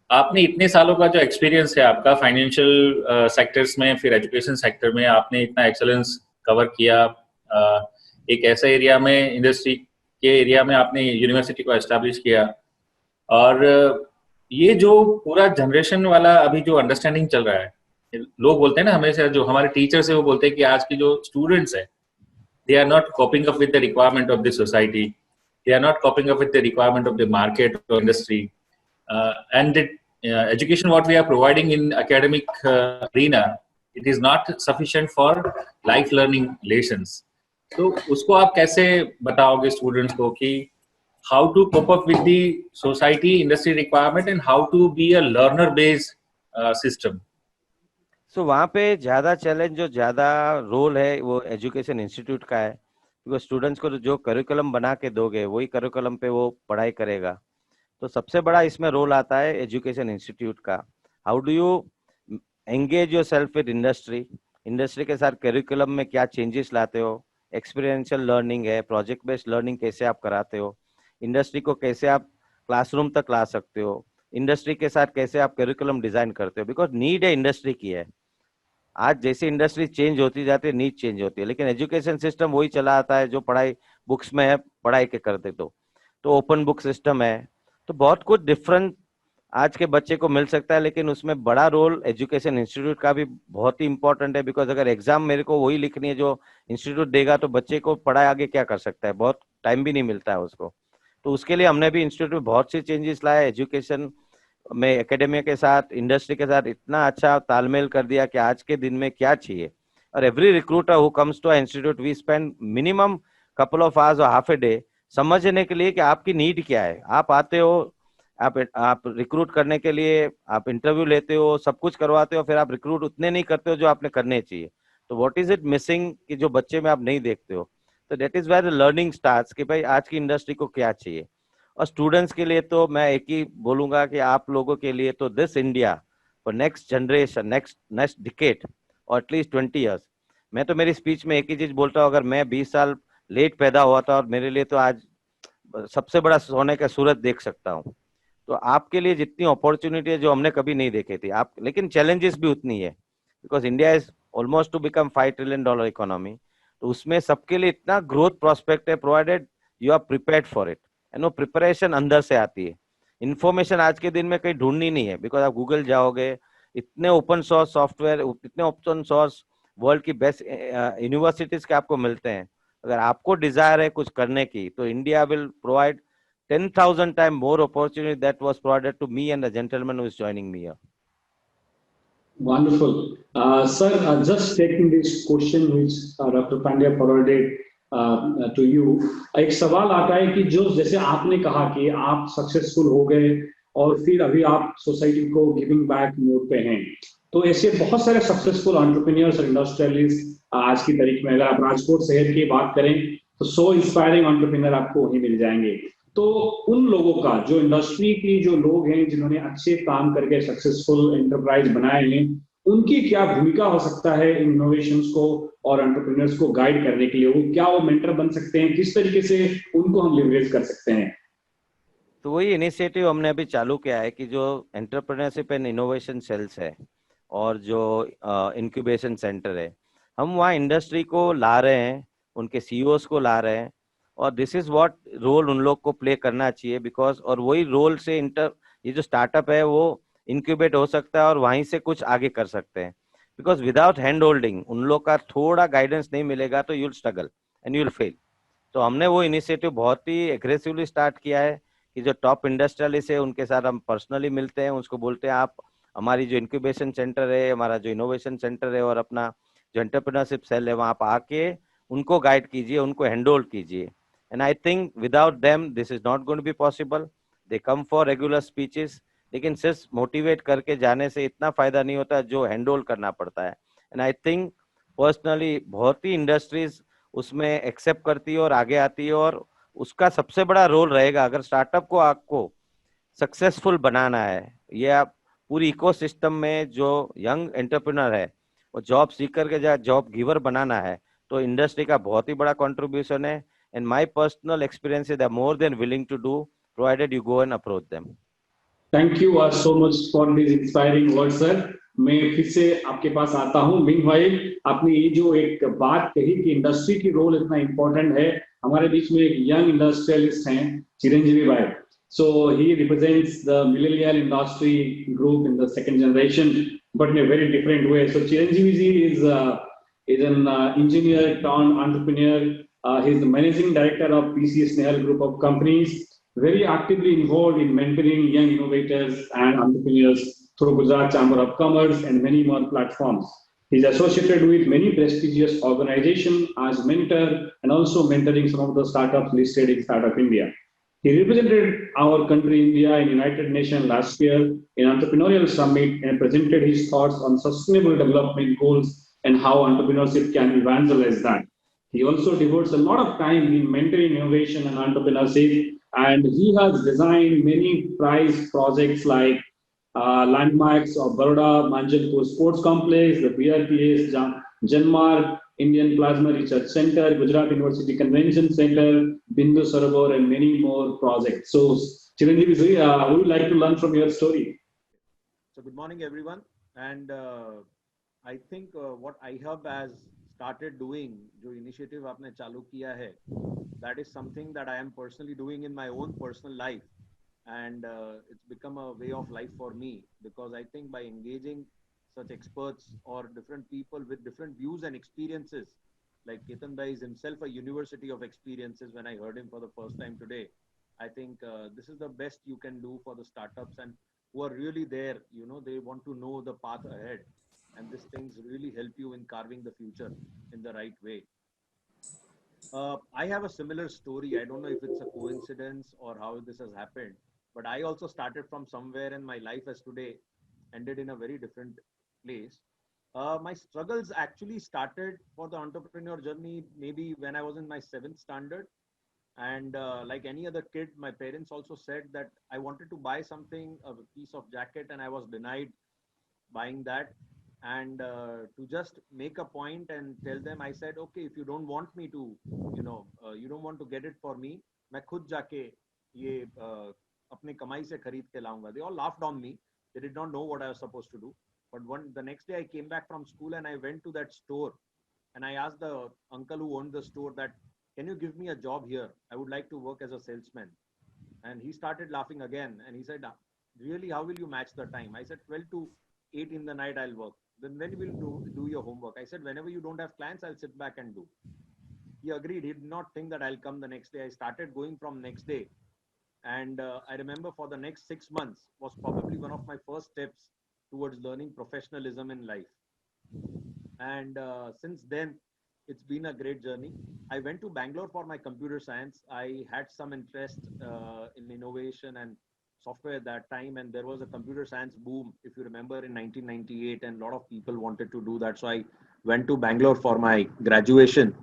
[SPEAKER 2] आपने इतने सालों का जो एक्सपीरियंस है आपका फाइनेंशियल सेक्टर्स में, फिर एजुकेशन सेक्टर में, आपने इतना एक्सेलेंस कवर किया, एक ऐसा एरिया में, इंडस्ट्री के एरिया में आपने यूनिवर्सिटी को एस्टैब्लिश किया, और ये जो पूरा जनरेशन वाला अभी जो अंडरस्टैंडिंग चल रहा है, लोग बोलते हैं ना हमेशा, जो हमारे टीचर्स है वो बोलते हैं कि आज की जो स्टूडेंट्स है they are not coping up with the requirement of the society, they are not coping up with the requirement of the market or industry, and the education what we are providing in academic arena, it is not sufficient for life learning lessons. तो उसको आप कैसे बताओगे students को कि how to cope up with the society industry requirement and how to be a learner based system?
[SPEAKER 3] सो वहाँ पे ज्यादा चैलेंज, जो ज्यादा रोल है वो एजुकेशन इंस्टीट्यूट का है, क्योंकि स्टूडेंट्स को जो करिकुलम बना के दोगे वही करिकुलम पे वो पढ़ाई करेगा। तो सबसे बड़ा इसमें रोल आता है एजुकेशन इंस्टीट्यूट का। How do you engage your self with industry, industry के साथ करिकुलम में क्या चेंजेस लाते हो, एक्सपीरियंशियल लर्निंग है, प्रोजेक्ट बेस्ड लर्निंग कैसे आप कराते हो, इंडस्ट्री को कैसे आप क्लासरूम तक ला सकते हो, इंडस्ट्री के साथ कैसे आप करिकुलम डिजाइन करते हो, बिकॉज नीड है इंडस्ट्री की है। आज जैसे इंडस्ट्री चेंज होती जाती है, नीड चेंज होती है, लेकिन एजुकेशन सिस्टम वही चला आता है जो पढ़ाई बुक्स में है, पढ़ाई के कर दे तो ओपन बुक सिस्टम है। तो बहुत कुछ डिफरेंट आज के बच्चे को मिल सकता है, लेकिन उसमें बड़ा रोल एजुकेशन इंस्टीट्यूट का भी बहुत ही इंपॉर्टेंट है। बिकॉज अगर एग्जाम मेरे को वही लिखनी है जो इंस्टीट्यूट देगा, तो बच्चे को पढ़ाई आगे क्या कर सकता है, बहुत टाइम भी नहीं मिलता है उसको। तो उसके लिए हमने भी इंस्टीट्यूट में बहुत सी चेंजेस लाए, एजुकेशन में एकेडमिया के साथ, इंडस्ट्री के साथ इतना अच्छा तालमेल कर दिया कि आज के दिन में क्या चाहिए। और every recruiter who comes to institute, we spend minimum couple of hours और हाफ ए डे समझने के लिए कि आपकी नीड क्या है। आप आते हो, आप रिक्रूट करने के लिए, आप इंटरव्यू लेते हो, सब कुछ करवाते हो, फिर आप रिक्रूट उतने नहीं करते हो जो आपने करने चाहिए। तो व्हाट इज इट मिसिंग कि जो बच्चे में आप नहीं देखते हो। तो that is where the learning starts कि भाई आज की इंडस्ट्री को क्या चाहिए। और स्टूडेंट्स के लिए तो मैं एक ही बोलूंगा कि आप लोगों के लिए तो this India for next generation, next decade और एटलीस्ट 20 ईयर्स। मैं तो मेरी स्पीच में एक ही चीज बोलता हूँ, अगर मैं 20 साल लेट पैदा हुआ था और मेरे लिए तो आज सबसे बड़ा सोने का सूरज देख सकता हूँ। तो आपके लिए जितनी अपॉर्चुनिटी है जो हमने कभी नहीं देखे थी आप, लेकिन चैलेंजेस भी उतनी है, because India is almost to become $5 trillion economy. तो उसमें सबके लिए इतना ग्रोथ प्रोस्पेक्ट है, provided you are prepared for it. And वो प्रिपरेशन अंदर से आती है। इन्फॉर्मेशन आज के दिन में कहीं ढूंढनी नहीं है, बिकॉज आप गूगल जाओगे, इतने ओपन सोर्स सॉफ्टवेयर, इतने ओपन सोर्स वर्ल्ड की बेस्ट यूनिवर्सिटीज के आपको मिलते हैं। अगर आपको डिजायर है कुछ करने की, तो India will provide 10,000 times more opportunity that was provided to me and the gentleman who is joining me here.
[SPEAKER 1] Wonderful. Sir, just taking this question which Dr. Pandya forwarded to you, एक सवाल आता है कि जो जैसे आपने कहा कि आप सक्सेसफुल हो गए और फिर अभी आप सोसाइटी को गिविंग बैक मोड पे हैं, तो ऐसे बहुत सारे सक्सेसफुल एंटरप्रेन्योर्स और इंडस्ट्रियलिस्ट आज की तारीख में, अगर आप राजकोट शहर की बात करें तो 100 इंस्पायरिंग एंटरप्रेन्योर आपको वहीं मिल जाएंगे। तो उन लोगों का, जो इंडस्ट्री की जो लोग हैं जिन्होंने अच्छे काम करके सक्सेसफुल एंटरप्राइज बनाए हैं, उनकी क्या भूमिका हो सकता है इन इनोवेशंस को और एंटरप्रेन्योर्स को गाइड करने के लिए? वो क्या वो मेंटर बन सकते हैं? किस तरीके से उनको हम लिवरेज कर सकते हैं?
[SPEAKER 3] तो वही इनिशिएटिव हमने अभी चालू किया है कि जो एंटरप्रेन्योरशिप एंड इनोवेशन सेल्स है और जो इंक्यूबेशन सेंटर है, हम वहाँ इंडस्ट्री को ला रहे हैं, उनके सीईओस को ला रहे हैं, और दिस इज व्हाट रोल उन लोग को प्ले करना चाहिए। बिकॉज और वही रोल से ये जो स्टार्टअप है वो इंक्यूबेट हो सकता है और वहीं से कुछ आगे कर सकते हैं। बिकॉज विदाउट हैंड होल्डिंग, उन लोग का थोड़ा गाइडेंस नहीं मिलेगा तो you'll struggle and you'll fail. तो हमने वो इनिशिएटिव बहुत ही एग्रेसिवली स्टार्ट किया है कि जो टॉप इंडस्ट्रियलिस्ट है उनके साथ हम पर्सनली मिलते हैं, उसको बोलते हैं आप हमारी जो इंक्यूबेशन सेंटर है, हमारा जो इनोवेशन सेंटर है और अपना जो एंटरप्रेन्योरशिप सेल है, वहाँ आप आके उनको गाइड कीजिए, उनको हैंडहोल्ड कीजिए। And I think without them this is not going to be possible. They come for regular speeches, लेकिन सिर्फ मोटिवेट करके जाने से इतना फायदा नहीं होता, जो हैंडहोल्ड करना पड़ता है। एंड आई थिंक पर्सनली बहुत ही इंडस्ट्रीज उसमें एक्सेप्ट करती है और आगे आती है, और उसका सबसे बड़ा रोल रहेगा अगर स्टार्टअप को आपको सक्सेसफुल बनाना है, ये आप पूरी इकोसिस्टम में जो यंग एंटरप्रेन्योर है वो जॉब सीकर के जॉब गिवर बनाना है, तो इंडस्ट्री का बहुत ही बड़ा कंट्रीब्यूशन है। And my personal experience is they are more than willing to do, provided you go and approach them.
[SPEAKER 1] Thank you so much for this inspiring word sir. मैं फिर से आपके पास आता हूं। मीनवाइल, आपने ये जो एक बात कही कि इंडस्ट्री की रोल इतना इंपॉर्टेंट है, हमारे बीच में एक यंग इंडस्ट्रियलिस्ट हैं, चिरंजीवी भाई। So he represents the millennial industry group in the second generation, but in a very different way. So Chiranjeevi ji is an engineer turned entrepreneur. He's the managing director of PC Snehal Group of companies, very actively involved in mentoring young innovators and entrepreneurs through Gujarat Chamber of Commerce and many more platforms. He's associated with many prestigious organizations as mentor and also mentoring some of the startups listed in Startup India. He represented our country, India, in United Nations last year in Entrepreneurial Summit and presented his thoughts on sustainable development goals and how entrepreneurship can evangelize that. He also devotes a lot of time in mentoring innovation and entrepreneurship, and he has designed many prize projects like landmarks of Baroda Manjalpur Sports Complex, the BRPS, Janmarg, Indian Plasma Research Center, Gujarat University Convention Center, Bindu Sarovar, and many more projects. So, Chiranjeevi ji, we would like to learn from your story.
[SPEAKER 4] So, good morning, everyone. And I think what iHub has started doing, जो initiative आपने चालू किया है, that is something that I am personally doing in my own personal life. And it's become a way of life for me, because I think by engaging such experts or different people with different views and experiences, like Ketan Bhai is himself a university of experiences. When I heard him for the first time today, I think this is the best you can do for the startups and who are really there. You know, they want to know the path ahead, and these things really help you in carving the future in the right way. I have a similar story. I don't know if it's a coincidence or how this has happened, but I also started from somewhere, and my life as today ended in a very different place. My struggles actually started for the entrepreneur journey maybe when I was in my 7th standard. And like any other kid, my parents also said that I wanted to buy something, a piece of jacket, and I was denied buying that. And to just make a point and tell them, I said, okay, if you don't want me to, you don't want to get it for me, मैं खुद जाके ये अपने कमाई से खरीद के लाऊंगा. They all laughed on me. They did not know what I was supposed to do. But the next day I came back from school and I went to that store and I asked the uncle who owned the store that, can you give me a job here? I would like to work as a salesman. And he started laughing again. And he said, really, how will you match the time? I said, 12 to 8 in the night, I'll work. Then when will you do your homework? I said, whenever you don't have clients, I'll sit back and do. he agreed. He did not think that I'll come the next day. I started going from next day. And I remember for the next 6 months was probably one of my first steps towards learning professionalism in life. And since then, it's been a great journey. I went to Bangalore for my computer science. I had some interest in innovation and software at that time, and there was a computer science boom, if you remember, in 1998, and a lot of people wanted to do that. So I went to Bangalore for my graduation.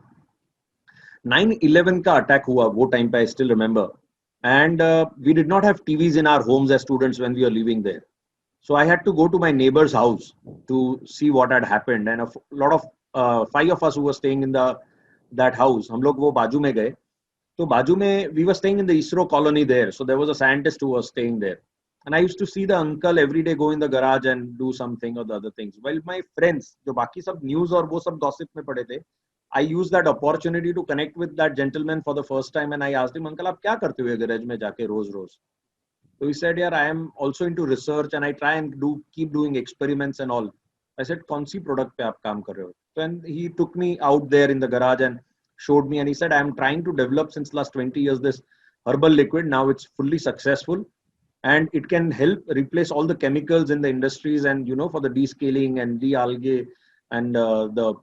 [SPEAKER 4] 9/11 का attack हुआ वो time पे, I still remember, and we did not have TVs in our homes as students when we were living there. So I had to go to my neighbor's house to see what had happened, and a lot of 5 of us who were staying in that house, हम लोग वो बाजू में गए. तो बाजू में, we were staying in the ISRO colony there, so there was a scientist who was staying there, and I used to see the uncle every day go in the garage and do something or the other things. While my friends, जो बाकी सब news और वो सब gossip में पड़े थे, I used that opportunity to connect with that gentleman for the first time, and I asked him, uncle, आप क्या करते हो garage में जाके रोज रोज? So he said, yeah, I am also into research and I try and keep doing experiments and all. I said, कौन सी product पे आप काम कर रहे हो? Then he took me out there in the garage and showed me, and he said, I am trying to develop since last 20 years this herbal liquid. Now it's fully successful and it can help replace all the chemicals in the industries, and for the descaling and de-algae and the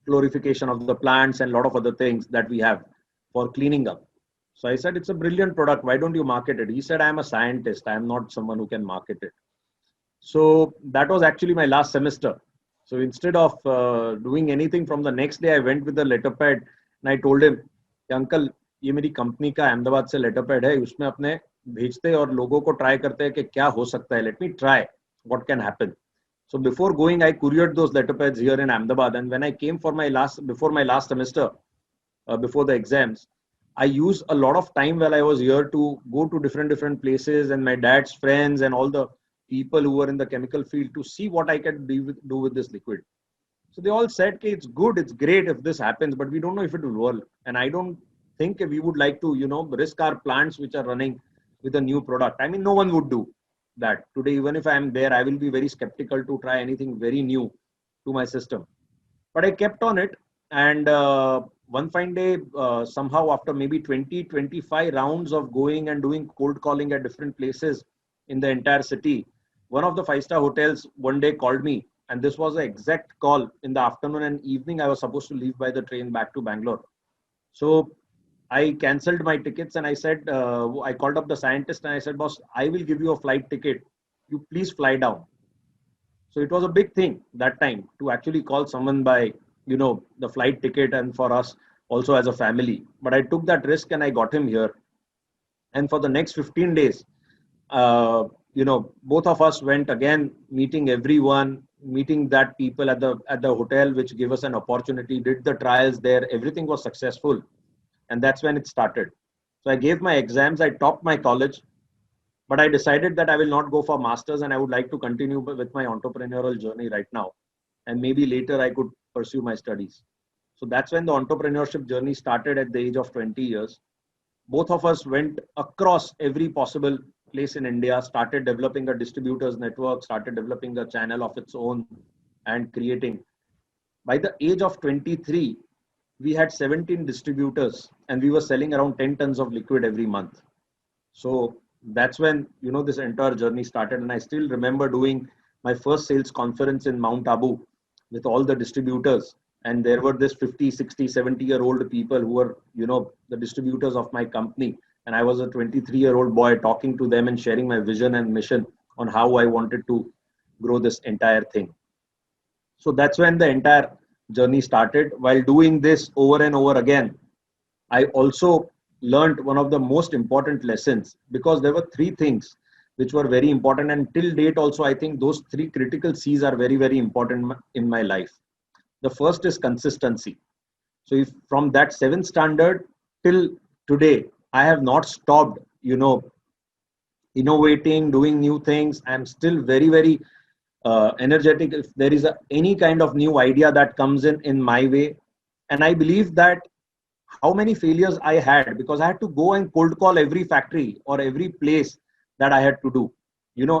[SPEAKER 4] glorification of the plants and a lot of other things that we have for cleaning up. So I said, it's a brilliant product. Why don't you market it? He said, I am a scientist. I am not someone who can market it. So that was actually my last semester. So instead of doing anything, from the next day, I went with the letter pad and I told him, uncle, ये मेरी company का अहमदाबाद से letter pad है, उसमें अपने भेजते और लोगों को ट्राई करते हैं कि क्या हो सकता है. Let me try what can happen. So before going, I couriered those letter pads here in Ahmedabad, and when I came for before my last semester, before the exams, I used a lot of time while I was here to go to different places and my dad's friends and all the people who were in the chemical field to see what I can do with this liquid. So they all said, okay, it's good, it's great if this happens, but we don't know if it will work. And I don't think we would like to, risk our plants which are running with a new product. I mean, no one would do that. Today, even if I am there, I will be very skeptical to try anything very new to my system. But I kept on it. And one fine day, somehow after maybe 20-25 rounds of going and doing cold calling at different places in the entire city, one of the 5-star hotels one day called me. And this was the exact call in the afternoon and evening. I was supposed to leave by the train back to Bangalore. So I cancelled my tickets and I said, I called up the scientist and I said, boss, I will give you a flight ticket. You please fly down. So it was a big thing that time to actually call someone by, the flight ticket, and for us also as a family. But I took that risk and I got him here. And for the next 15 days, both of us went again, meeting everyone, meeting that people at the hotel, which gave us an opportunity, did the trials there. Everything was successful. And that's when it started. So I gave my exams, I topped my college, but I decided that I will not go for masters and I would like to continue with my entrepreneurial journey right now. And maybe later I could pursue my studies. So that's when the entrepreneurship journey started at the age of 20 years. Both of us went across every possible place in India, started developing a distributors network, started developing a channel of its own and creating. By the age of 23, we had 17 distributors and we were selling around 10 tons of liquid every month. So that's when, this entire journey started. And I still remember doing my first sales conference in Mount Abu with all the distributors. And there were this 50, 60, 70-year-old people who were, the distributors of my company. And I was a 23-year-old boy talking to them and sharing my vision and mission on how I wanted to grow this entire thing. So that's when the entire journey started. While doing this over and over again, I also learned one of the most important lessons, because there were 3 things which were very important, and till date also I think those 3 critical C's are very, very important in my life. The first is consistency. So if from that 7th standard till today, I have not stopped, innovating, doing new things. I'm still very, very energetic if there is any kind of new idea that comes in my way. And I believe that how many failures I had, because I had to go and cold call every factory or every place that I had to do,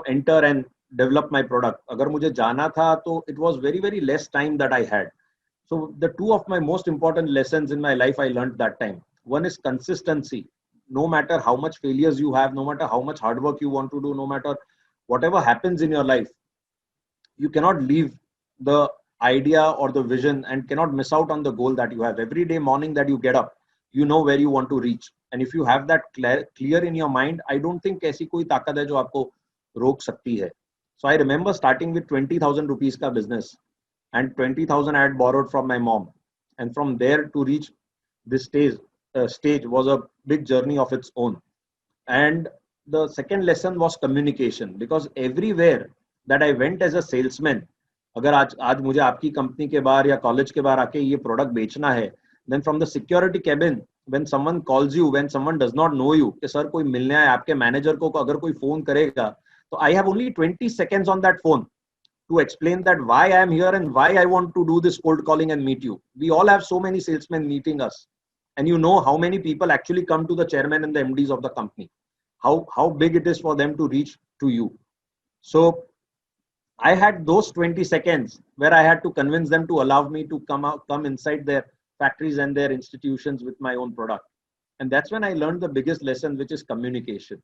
[SPEAKER 4] enter and develop my product. Agar mujhe jana tha, to it was very, very less time that I had. So the two of my most important lessons in my life I learned that time. One is consistency. No matter how much failures you have, no matter how much hard work you want to do, no matter whatever happens in your life, you cannot leave the idea or the vision and cannot miss out on the goal that you have. Every day morning that you get up, you know where you want to reach. And if you have that clear in your mind, I don't think ऐसी कोई ताकत है जो आपको रोक सकती है. So I remember starting with 20,000 rupees ka business, and 20,000 I had borrowed from my mom. And from there to reach this stage was a big journey of its own. And the second lesson was communication, because everywhere that I went as a salesman, अगर आज मुझे आपकी company के बाहर या college के बाहर आके ये प्रोडक्ट बेचना है, then from the security cabin, when someone calls you, when someone does not know you, कि सर कोई मिलने आए, आपके मैनेजर को अगर कोई फोन करेगा, तो I have only 20 seconds on that phone to explain that why I am here and why I want to do this cold calling and meet you. We all have so many salesmen meeting us, and you know how many people actually come to the chairman and the MDs of the company, how big it is for them to reach to you. So I had those 20 seconds where I had to convince them to allow me to come inside their factories and their institutions with my own product. And that's when I learned the biggest lesson, which is communication.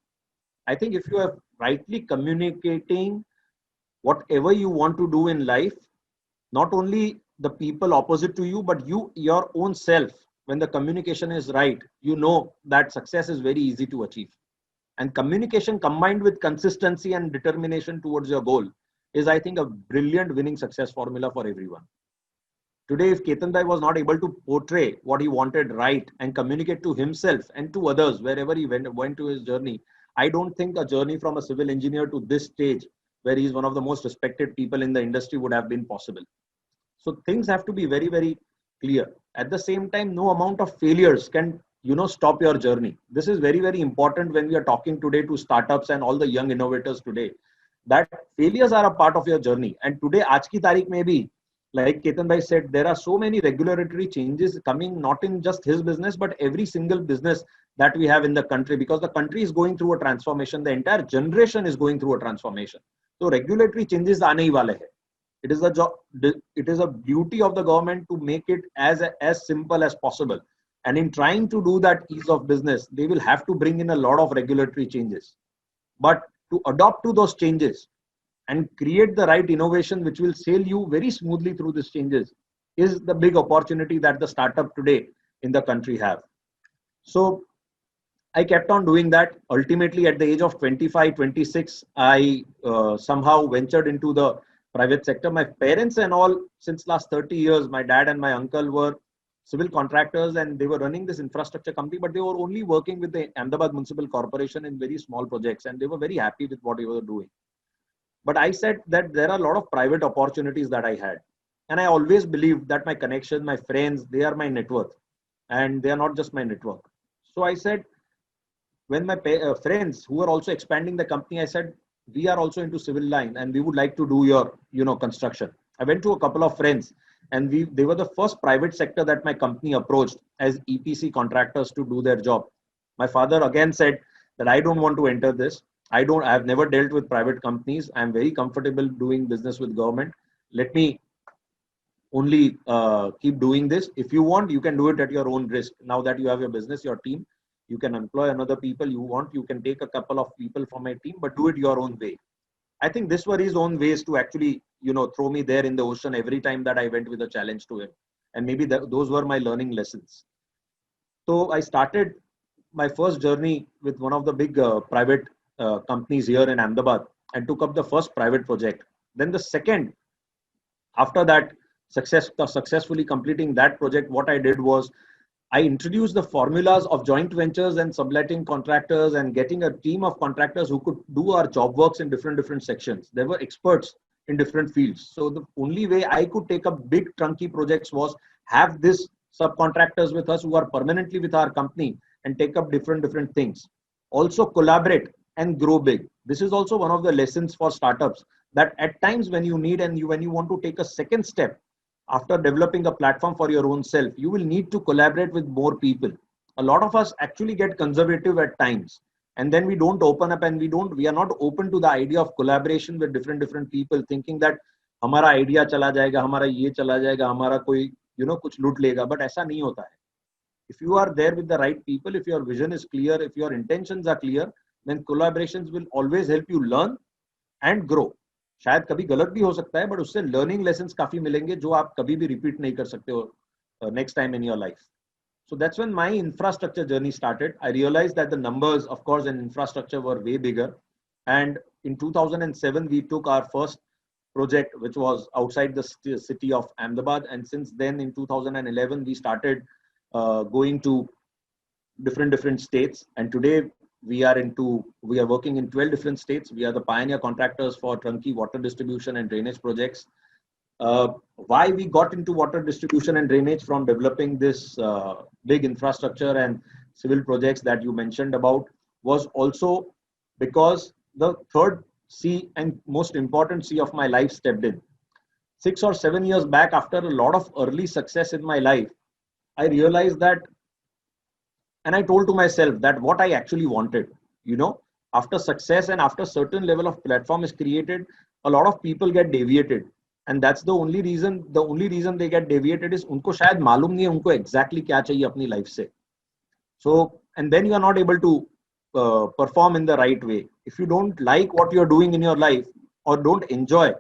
[SPEAKER 4] I think if you are rightly communicating whatever you want to do in life, not only the people opposite to you, but your own self, when the communication is right, you know that success is very easy to achieve. And communication combined with consistency and determination towards your goal is, I think, a brilliant winning success formula for everyone. Today, if Ketan Bhai was not able to portray what he wanted right and communicate to himself and to others wherever he went to his journey, I don't think a journey from a civil engineer to this stage, where he is one of the most respected people in the industry, would have been possible. So things have to be very, very clear. At the same time, no amount of failures can, stop your journey. This is very, very important when we are talking today to startups and all the young innovators today, that failures are a part of your journey. And today, aaj ki tarikh mein bhi, like Ketan Bhai said, there are so many regulatory changes coming, not in just his business, but every single business that we have in the country, because the country is going through a transformation. The entire generation is going through a transformation. So regulatory changes aane hi wale hai. It is a duty of the government to make it as simple as possible. And in trying to do that ease of business, they will have to bring in a lot of regulatory changes. But to adopt to those changes and create the right innovation which will sail you very smoothly through these changes is the big opportunity that the startup today in the country have. So I kept on doing that. Ultimately, at the age of 25, 26, I somehow ventured into the private sector. My parents and all, since last 30 years, my dad and my uncle were civil contractors, and they were running this infrastructure company, but they were only working with the Ahmedabad Municipal Corporation in very small projects, and they were very happy with what they were doing. But I said that there are a lot of private opportunities that I had. And I always believed that my connection, my friends, they are my net worth, and they are not just my network. So I said, when my friends who were also expanding the company, I said, we are also into civil line and we would like to do your, construction. I went to a couple of friends, and they were the first private sector that my company approached as EPC contractors to do their job. My father again said that I don't want to enter this. I have never dealt with private companies. I'm very comfortable doing business with government. Let me only keep doing this. If you want, you can do it at your own risk. Now that you have your business, your team, you can employ another people you want. You can take a couple of people from my team, but do it your own way. I think this were his own ways to actually, throw me there in the ocean every time that I went with a challenge to him. And maybe those were my learning lessons. So I started my first journey with one of the big private companies here in Ahmedabad and took up the first private project. Then the second, after that, successfully completing that project, what I did was I introduced the formulas of joint ventures and subletting contractors and getting a team of contractors who could do our job works in different sections. They were experts in different fields. So the only way I could take up big trunky projects was have this subcontractors with us who are permanently with our company and take up different things. Also collaborate and grow big. This is also one of the lessons for startups, that at times when you need and when you want to take a second step after developing a platform for your own self, you will need to collaborate with more people. A lot of us actually get conservative at times, and then we don't open up and we are not open to the idea of collaboration with different people, thinking that हमारा idea चला जाएगा, हमारा ये चला जाएगा, हमारा कोई कुछ लूट लेगा, but ऐसा नहीं होता है. If you are there with the right people, if your vision is clear, if your intentions are clear, then collaborations will always help you learn and grow. शायद कभी गलत भी हो सकता है, but उससे learning lessons काफी मिलेंगे जो आप कभी भी repeat नहीं कर सकते हो next time in your life. So that's when my infrastructure journey started. I realized that the numbers, of course, in infrastructure were way bigger. And in 2007, we took our first project, which was outside the city of Ahmedabad. And since then, in 2011, we started going to different states. And today, we are working in 12 different states. We are the pioneer contractors for turnkey water distribution and drainage projects. Why we got into water distribution and drainage from developing this big infrastructure and civil projects that you mentioned about was also because the third C and most important C of my life stepped in. 6 or 7 years back, after a lot of early success in my life, I realized that, and I told to myself that what I actually wanted, after success and after certain level of platform is created, a lot of people get deviated. And that's the only reason they get deviated is उनको शायद मालूम नहीं है उनको exactly क्या चाहिए अपनी life से. So, and then you are not able to perform in the right way. If you don't like what you are doing in your life or don't enjoy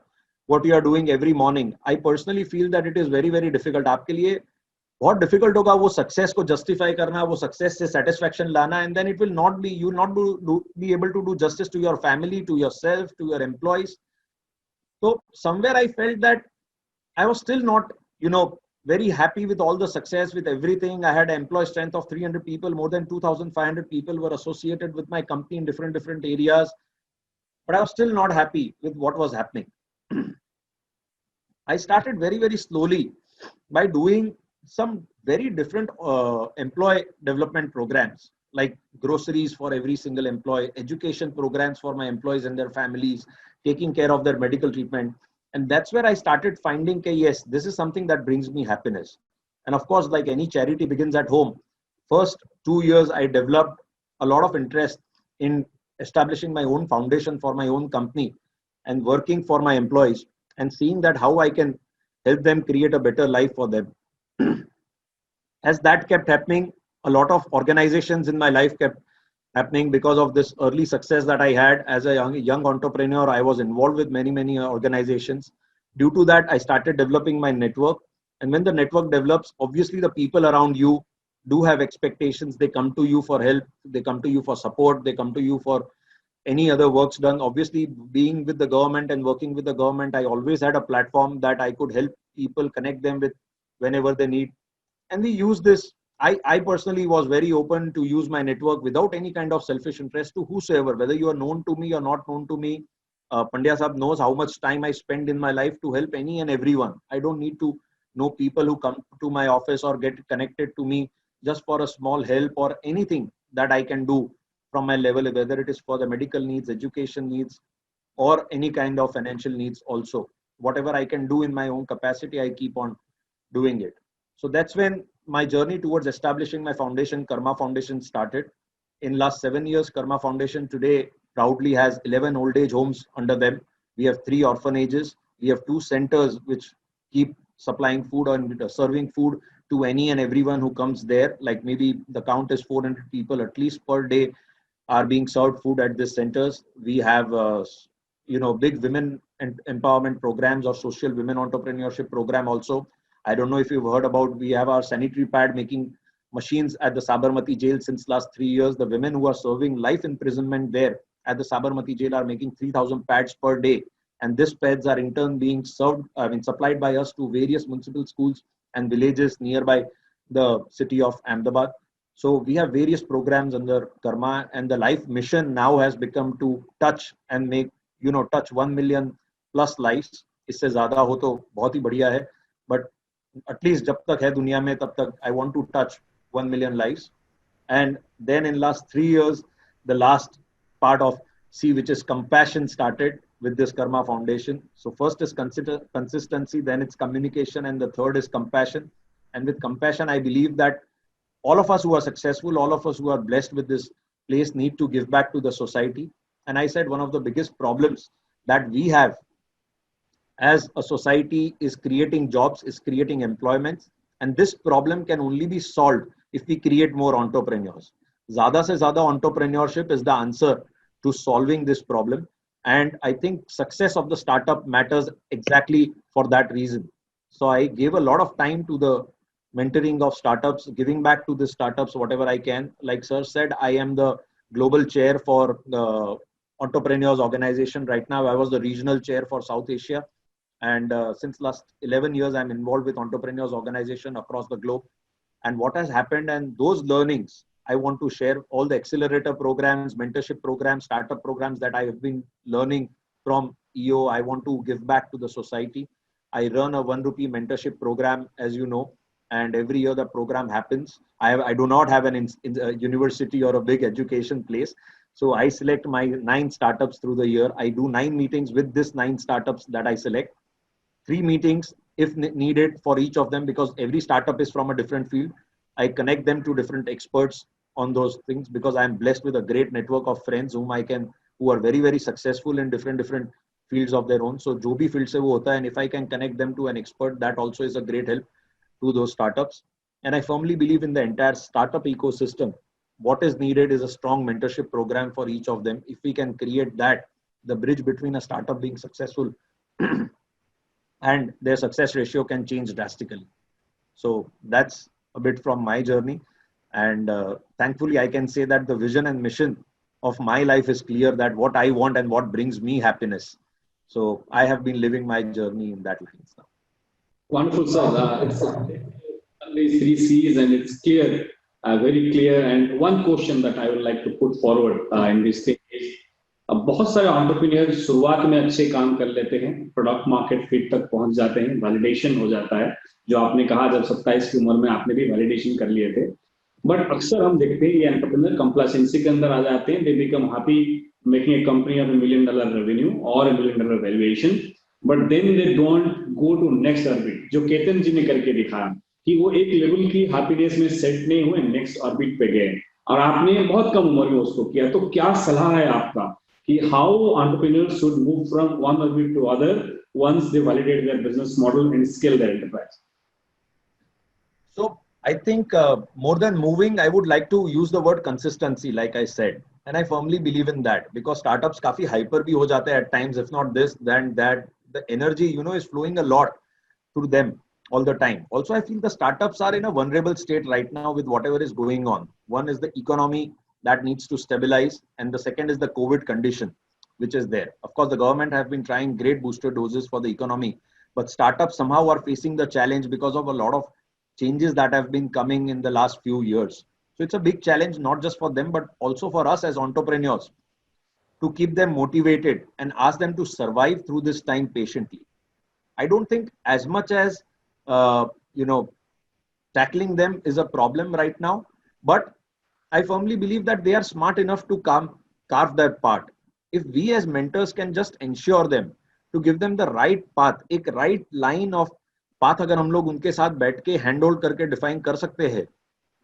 [SPEAKER 4] what you are doing every morning, I personally feel that it is very, very difficult. आपके लिए बहुत difficult होगा वो success को justify करना, वो success से satisfaction लाना, and then it will not be, you will not be able to do justice to your family, to yourself, to your employees. So somewhere I felt that I was still not, very happy with all the success, with everything. I had an employee strength of 300 people, more than 2,500 people were associated with my company in different areas. But I was still not happy with what was happening. I started very, very slowly by doing some very different employee development programs, like groceries for every single employee, education programs for my employees and their families, taking care of their medical treatment. And that's where I started finding, yes, this is something that brings me happiness. And of course, like any charity begins at home. First 2 years, I developed a lot of interest in establishing my own foundation for my own company and working for my employees and seeing that how I can help them create a better life for them. As that kept happening, a lot of organizations in my life kept happening because of this early success that I had as a young entrepreneur. I was involved with many organizations. Due to that, I started developing my network. And when the network develops, obviously the people around you do have expectations. They come to you for help. They come to you for support. They come to you for any other works done. Obviously, being with the government and working with the government, I always had a platform that I could help people, connect them with whenever they need. And we use this. I personally was very open to use my network without any kind of selfish interest to whosoever, whether you are known to me or not known to me. Pandya Sahab knows how much time I spend in my life to help any and everyone. I don't need to know people who come to my office or get connected to me just for a small help or anything that I can do from my level, whether it is for the medical needs, education needs, or any kind of financial needs also. Whatever I can do in my own capacity, I keep on doing it. So that's when my journey towards establishing my foundation, Karma Foundation, started. In last 7 years, Karma Foundation today proudly has 11 old age homes under them. We have 3 orphanages. We have 2 centers which keep supplying food and serving food to any and everyone who comes there. Like maybe the count is 400 people at least per day are being served food at these centers. We have, big women empowerment programs or social women entrepreneurship program also. I don't know if you've heard about, we have our sanitary pad making machines at the Sabarmati jail since last 3 years. The women who are serving life imprisonment there at the Sabarmati jail are making 3,000 pads per day. And these pads are in turn being supplied by us to various municipal schools and villages nearby the city of Ahmedabad. So we have various programs under Karma, and the life mission now has become to touch and make, touch 1 million plus lives. इससे ज़्यादा हो तो बहुत ही बढ़िया है. But at least जब तक है दुनिया में तब तक I want to touch 1 million lives. And then in last 3 years, the last part of C, which is compassion, started with this Karma Foundation. So first is consistency, then it's communication, and the third is compassion. And with compassion, I believe that all of us who are successful, all of us who are blessed with this place need to give back to the society. And I said one of the biggest problems that we have as a society is creating jobs, is creating employments, and this problem can only be solved if we create more entrepreneurs. Zyada se zyada entrepreneurship is the answer to solving this problem, and I think success of the startup matters exactly for that reason. So I gave a lot of time to the mentoring of startups, giving back to the startups whatever I can. Like sir said, I am the global chair for the entrepreneurs organization right now. I was the regional chair for South Asia, and since last 11 years I'm involved with entrepreneurs organization across the globe. And what has happened, and those learnings I want to share, all the accelerator programs, mentorship programs, startup programs that I have been learning from EO, I want to give back to the society. I run a 1 rupee mentorship program, as you know, and every year the program happens. I do not have a university or a big education place. So I select my 9 startups through the year. I do 9 meetings with this 9 startups that I select. 3 meetings if needed for each of them, because every startup is from a different field. I connect them to different experts on those things, because I am blessed with a great network of friends who are very, very successful in different fields of their own. So jo bhi field se wo hota hai, and if I can connect them to an expert, that also is a great help to those startups. And I firmly believe in the entire startup ecosystem. What is needed is a strong mentorship program for each of them. If we can create that, the bridge between a startup being successful and their success ratio can change drastically. So that's a bit from my journey. And thankfully, I can say that the vision and mission of my life is clear, that what I want and what brings me happiness. So I have been living my journey in that line now.
[SPEAKER 1] Wonderful, sir. It's these 3 C's, and it's clear, very clear. And one question that I would like to put forward in this thing is, बहुत सारे entrepreneur शुरुआत में अच्छे काम कर लेते हैं, product market fit तक पहुंच जाते हैं, वैलिडेशन हो जाता है, जो आपने कहा जब 27 की उम्र में आपने भी वैलिडेशन कर लिए थे. बट अक्सर हम देखते हैं ये एंटरप्रेन्योर कंप्लासेंसी के अंदर आ जाते हैं. They become happy making a company of $1 million revenue और $1 million valuation, but then they don't go to next orbit, जो केतन जी ने करके दिखाया कि वो एक लेवल की हैप्पीनेस में सेट नहीं हुए, नेक्स्ट ऑर्बिट पे गए, और आपने बहुत कम उम्र में उसको किया. तो क्या सलाह है आपका कि how entrepreneurs should move from one orbit to other once they validate their business model and scale their enterprise?
[SPEAKER 4] So I think more than moving, I would like to use the word consistency, like I said, and I firmly believe in that, because startups काफी hyper भी हो जाते हैं at times, if not this then that. The energy, is flowing a lot through them all the time. Also, I feel the startups are in a vulnerable state right now with whatever is going on. One is the economy that needs to stabilize, and the second is the COVID condition, which is there. Of course, the government have been trying great booster doses for the economy, but startups somehow are facing the challenge because of a lot of changes that have been coming in the last few years. So it's a big challenge, not just for them, but also for us as entrepreneurs, to keep them motivated and ask them to survive through this time patiently. I don't think as much as, tackling them is a problem right now, but I firmly believe that they are smart enough to carve their path. If we as mentors can just ensure them to give them the right path, एक right line of path अगर हम लोग उनके साथ बैठ के hand hold करके define कर सकते हैं,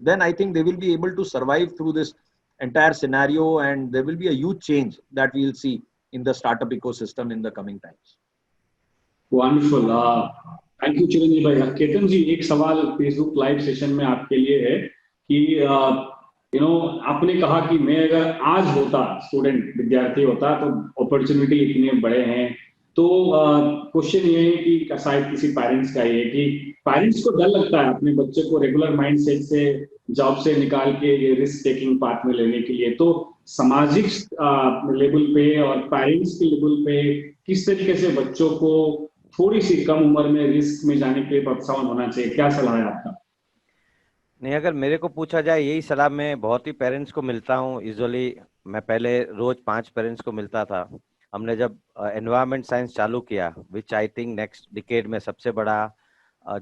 [SPEAKER 4] then I think they will be able to survive through this entire scenario, and there will be a huge change that we will see in the startup ecosystem in the coming times.
[SPEAKER 1] Wonderful. Thank you, चिरंजीव भाई. केतन जी, एक सवाल Facebook live session में आपके लिए है कि आपने कहा कि मैं अगर आज होता स्टूडेंट विद्यार्थी होता तो अपॉर्चुनिटी इतने बड़े हैं. तो क्वेश्चन ये है कि शायद किसी पेरेंट्स का ये कि पेरेंट्स को डर लगता है अपने बच्चे को रेगुलर माइंडसेट से जॉब से निकाल के ये रिस्क टेकिंग पाथ में लेने के लिए. तो सामाजिक लेवल पे और पेरेंट्स के लेवल पे किस तरीके से बच्चों को थोड़ी सी कम उम्र में रिस्क में जाने के लिए प्रोत्साहन होना चाहिए, क्या सलाह है आपका?
[SPEAKER 3] नहीं, अगर मेरे को पूछा जाए, यही सलाह मैं बहुत ही पेरेंट्स को मिलता हूँ. यूजुअली मैं पहले रोज 5 पेरेंट्स को मिलता था. हमने जब एनवायरमेंट साइंस चालू किया, विच आई थिंक नेक्स्ट डिकेड में सबसे बड़ा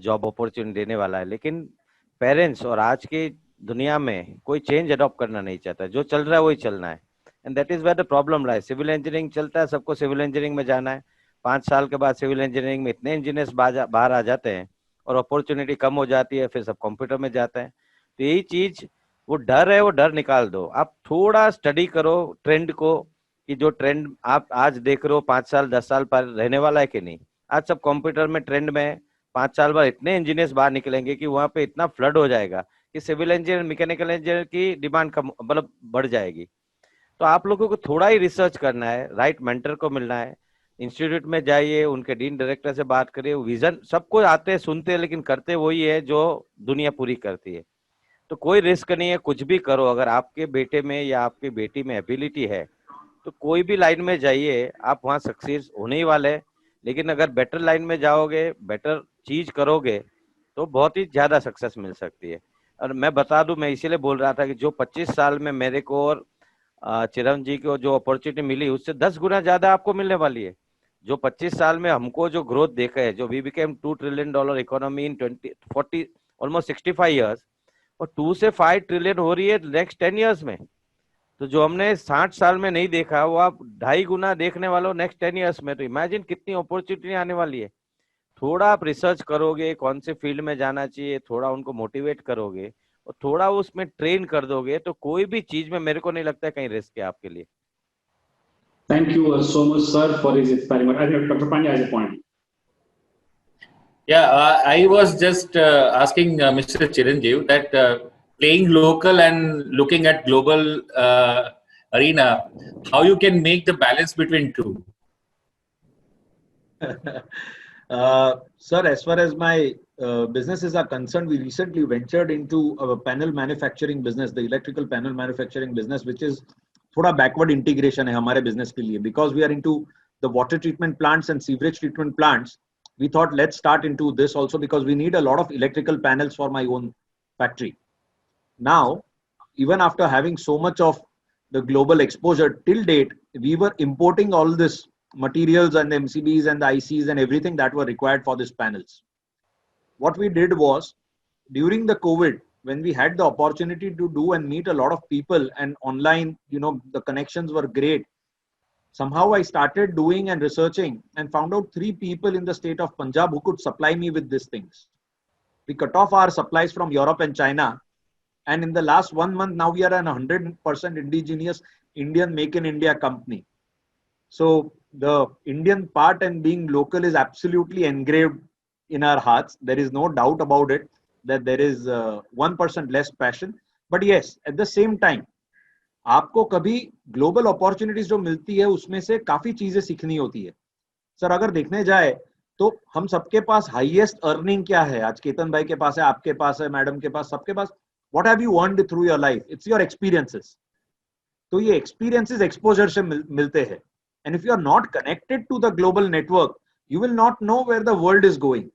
[SPEAKER 3] जॉब अपॉर्चुनिटी देने वाला है, लेकिन पेरेंट्स और आज की दुनिया में कोई चेंज अडॉप्ट करना नहीं चाहता. जो चल रहा है वही चलना है, and that is where the problem lies. Civil engineering चलता है, सबको सिविल इंजीनियरिंग में जाना है. 5 साल के बाद सिविल इंजीनियरिंग में इतने इंजीनियर्स बाहर आ जाते हैं और अपॉर्चुनिटी कम हो जाती है, फिर सब कंप्यूटर में जाते हैं. तो यही चीज, वो डर है, वो डर निकाल दो. आप थोड़ा स्टडी करो ट्रेंड को, कि जो ट्रेंड आप आज देख रहे हो 5 साल 10 साल पर रहने वाला है कि नहीं. आज सब कंप्यूटर में ट्रेंड में 5 साल बाद इतने इंजीनियर्स बाहर निकलेंगे कि वहां पे इतना फ्लड हो जाएगा कि सिविल इंजीनियर, मैकेनिकल इंजीनियर की डिमांड कम, मतलब बढ़ जाएगी। तो आप लोगों को थोड़ा ही रिसर्च करना है, राइट मेंटर को मिलना है, इंस्टीट्यूट में जाइए, उनके डीन डायरेक्टर से बात करिए। विजन सबको आते हैं, सुनते हैं, लेकिन करते वही है जो दुनिया पूरी करती है। तो कोई रिस्क नहीं है, कुछ भी करो। अगर आपके बेटे में या आपकी बेटी में एबिलिटी है तो कोई भी लाइन में जाइए, आप वहाँ सक्सेस होने ही वाले हैं। लेकिन अगर बेटर लाइन में जाओगे, बेटर चीज करोगे, तो बहुत ही ज्यादा सक्सेस मिल सकती है। और मैं बता दूं, मैं इसीलिए बोल रहा था कि जो 25 साल में मेरे को और चिरंजीव जी को जो अपॉर्चुनिटी मिली, उससे 10 गुना ज्यादा आपको मिलने वाली है। जो 25 साल में हमको जो ग्रोथ देखा है, जो we became $2 trillion economy in 40 almost 65 years, और 2 से 5 ट्रिलियन हो रही है नेक्स्ट 10 ईयर्स में। तो जो हमने 60 साल में नहीं देखा, वो आप 2.5 गुना देखने वाले हो नेक्स्ट 10 ईयर्स में। तो इमेजिन कितनी अपॉर्चुनिटी आने वाली है। थोड़ा आप रिसर्च करोगे कौन से फील्ड में जाना चाहिए, थोड़ा उनको मोटिवेट करोगे और थोड़ा उसमें ट्रेन कर दोगे, तो कोई भी चीज में मेरे को नहीं लगता है कहीं रिस्क है आपके लिए।
[SPEAKER 1] Thank you so much, sir, for his experiment. I think Dr. Pandya has a point.
[SPEAKER 2] Yeah, I was just asking Mr. Chiranjeev that playing local and looking at global arena, how you can make the balance between two?
[SPEAKER 4] Sir, as far as my businesses are concerned, we recently ventured into a panel manufacturing business, the electrical panel manufacturing business, which is थोड़ा backward integration है हमारे business के लिए, because we are into the water treatment plants and sewage treatment plants. We thought let's start into this also because we need a lot of electrical panels for my own factory. Now, even after having so much of the global exposure till date, we were importing all this materials and the MCBs and the ICs and everything that were required for these panels. What we did was, during the COVID, when we had the opportunity to do and meet a lot of people and online, the connections were great. Somehow I started doing and researching and found out 3 people in the state of Punjab who could supply me with these things. We cut off our supplies from Europe and China. And in the last 1 month, now we are an 100% indigenous Indian Make in India company. So the Indian part and being local is absolutely engraved in our hearts. There is no doubt about it that there is 1% less passion. But yes, at the same time, आपको कभी global opportunities जो मिलती है उसमें से काफी चीजें सीखनी होती है। सर, अगर देखने जाए तो हम सबके पास हाईएस्ट अर्निंग क्या है? आज केतन भाई के पास है, आपके पास है, मैडम के पास, सबके पास। What have you earned through your life? It's your experiences. तो ये experiences exposure से मिलते हैं. And if you are not connected to the global network, you will not know where the world is going.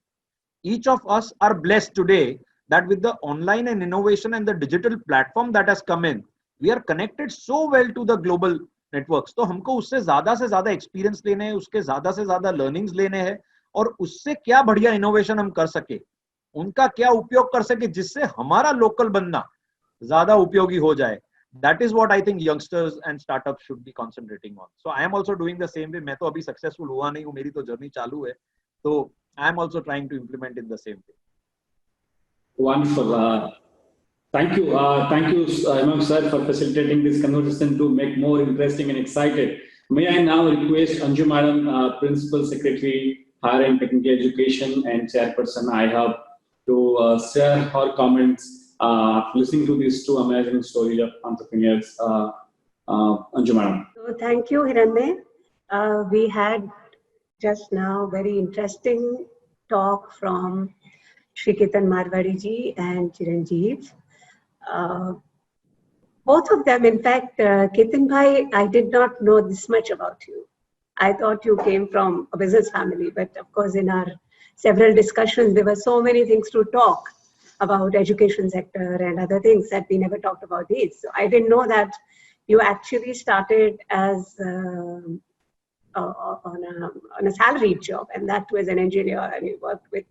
[SPEAKER 4] Each of us are blessed today that with the online and innovation and the digital platform that has come in, we are connected so well to the global networks. तो हमको उससे ज्यादा experience लेने हैं, उसके ज्यादा learnings लेने हैं और उससे क्या बढ़िया innovation हम कर सके, उनका क्या उपयोग कर सके जिससे हमारा लोकल बनना ज्यादा उपयोगी हो जाए. That is what I think youngsters and startups should be concentrating on. So I am also doing the same way. मैं तो अभी successful हुआ नहीं हूँ, मेरी तो journey चालू है. So I am also trying to implement in the same way.
[SPEAKER 1] Wonderful. Thank you, Imam sir, for facilitating this conversation to make more interesting and excited. May I now request Anju Madam, Principal Secretary, Higher and Technical Education and Chairperson IHUB, to share her comments, listening to these 2 amazing stories of entrepreneurs. Anju Madam.
[SPEAKER 5] So thank you, Hiranmay. We had just now very interesting talk from Shri Ketan Marwadi ji and Chiranjeev. Both of them, in fact, Ketan bhai, I did not know this much about you. I thought you came from a business family, but of course in our several discussions, there were so many things to talk about education sector and other things that we never talked about these. So I didn't know that you actually started as on a salaried job, and that was an engineer, and you worked with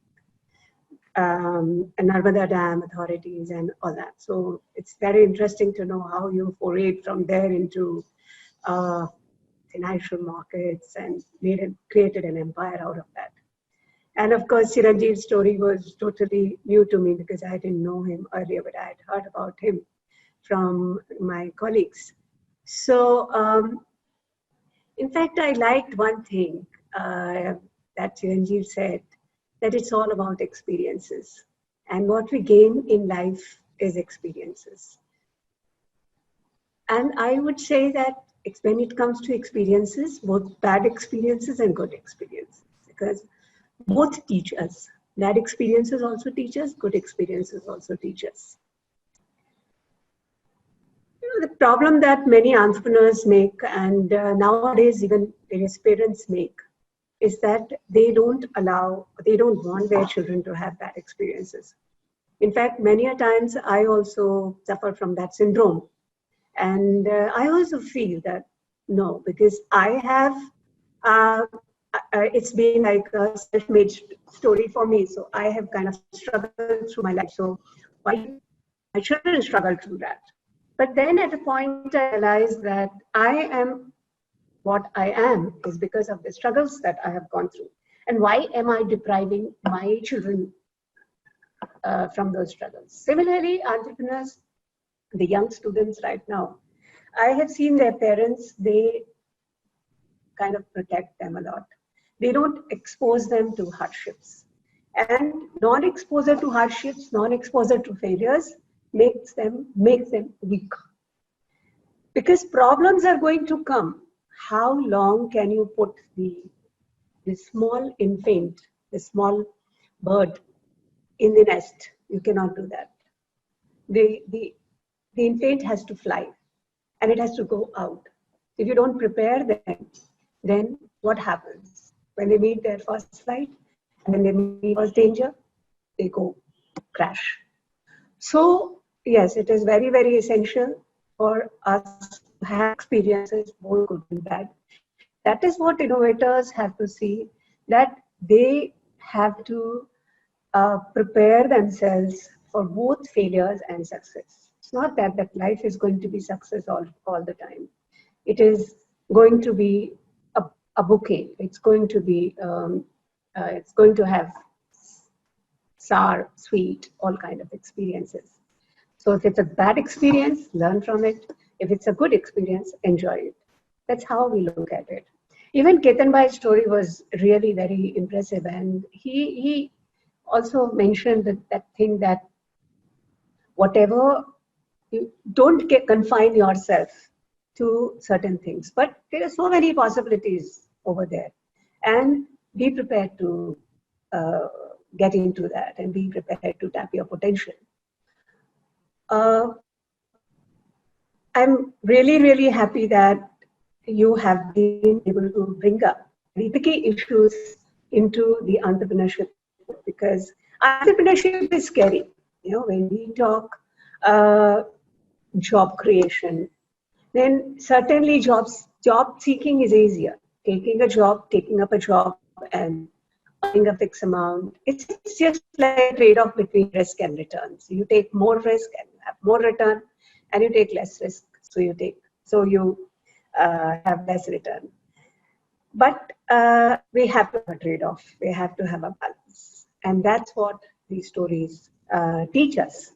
[SPEAKER 5] Narmada Dam authorities and all that. So it's very interesting to know how you forayed from there into financial markets and created an empire out of that. And of course, Chiranjeev's story was totally new to me because I didn't know him earlier, but I had heard about him from my colleagues. So, in fact, I liked one thing that Chiranjeev said, that it's all about experiences. And what we gain in life is experiences. And I would say that when it comes to experiences, both bad experiences and good experiences, because both teach us. Bad experiences also teach us, good experiences also teach us. The problem that many entrepreneurs make, and nowadays even various parents make, is that they don't want their children to have bad experiences. In fact, many a times I also suffer from that syndrome. And I also feel that no, because I have, it's been like a self-made story for me. So I have kind of struggled through my life. So why my children struggle through that? But then at a point I realized that I am what I am is because of the struggles that I have gone through. And why am I depriving my children from those struggles? Similarly, entrepreneurs, the young students right now, I have seen their parents, they kind of protect them a lot. They don't expose them to hardships. And non-exposure to hardships, non-exposure to failures makes them weak. Because problems are going to come. How long can you put the small infant, the small bird in the nest? You cannot do that. The infant has to fly and it has to go out. If you don't prepare them, then what happens? When they meet their first flight and when they meet first danger, they go crash. So yes, it is very, very essential for us to have experiences, both good and bad. That is what innovators have to see, that they have to prepare themselves for both failures and success. It's not that life is going to be success all the time. It is going to be a bouquet. It's going to be, it's going to have sour, sweet, all kind of experiences. So if it's a bad experience, learn from it. If it's a good experience, enjoy it. That's how we look at it. Even Ketan Bhai's story was really very impressive. And he also mentioned that thing that whatever, you don't confine yourself to certain things, but there are so many possibilities over there. And be prepared to get into that and be prepared to tap your potential. I'm really, really happy that you have been able to bring up the key issues into the entrepreneurship, because entrepreneurship is scary. You know, when we talk job creation, then certainly job seeking is easier. Taking up a job and earning a fixed amount. It's just like a trade-off between risk and returns. You take more risk and you have more return, and you take less risk, so you have less return. But we have to have a trade-off. We have to have a balance, and that's what these stories teach us.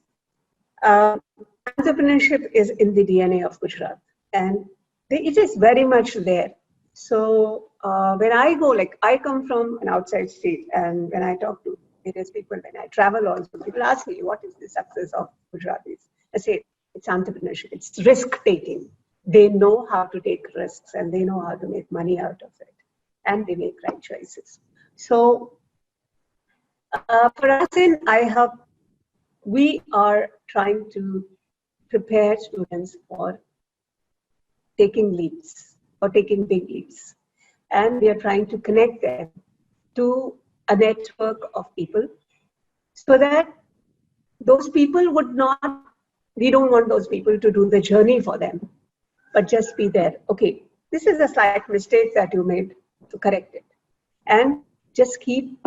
[SPEAKER 5] Entrepreneurship is in the DNA of Gujarat, and it is very much there. So when I go, like I come from an outside state, and when I talk to various people, when I travel also, people ask me, what is the success of Gujaratis? I say, it's entrepreneurship, it's risk taking. They know how to take risks and they know how to make money out of it, and they make right choices. So for us in iHub, we are trying to prepare students for taking leaps or taking big leaps. And we are trying to connect them to a network of people so that those people would not, we don't want those people to do the journey for them, but just be there. Okay, this is a slight mistake that you made, to correct it. And just keep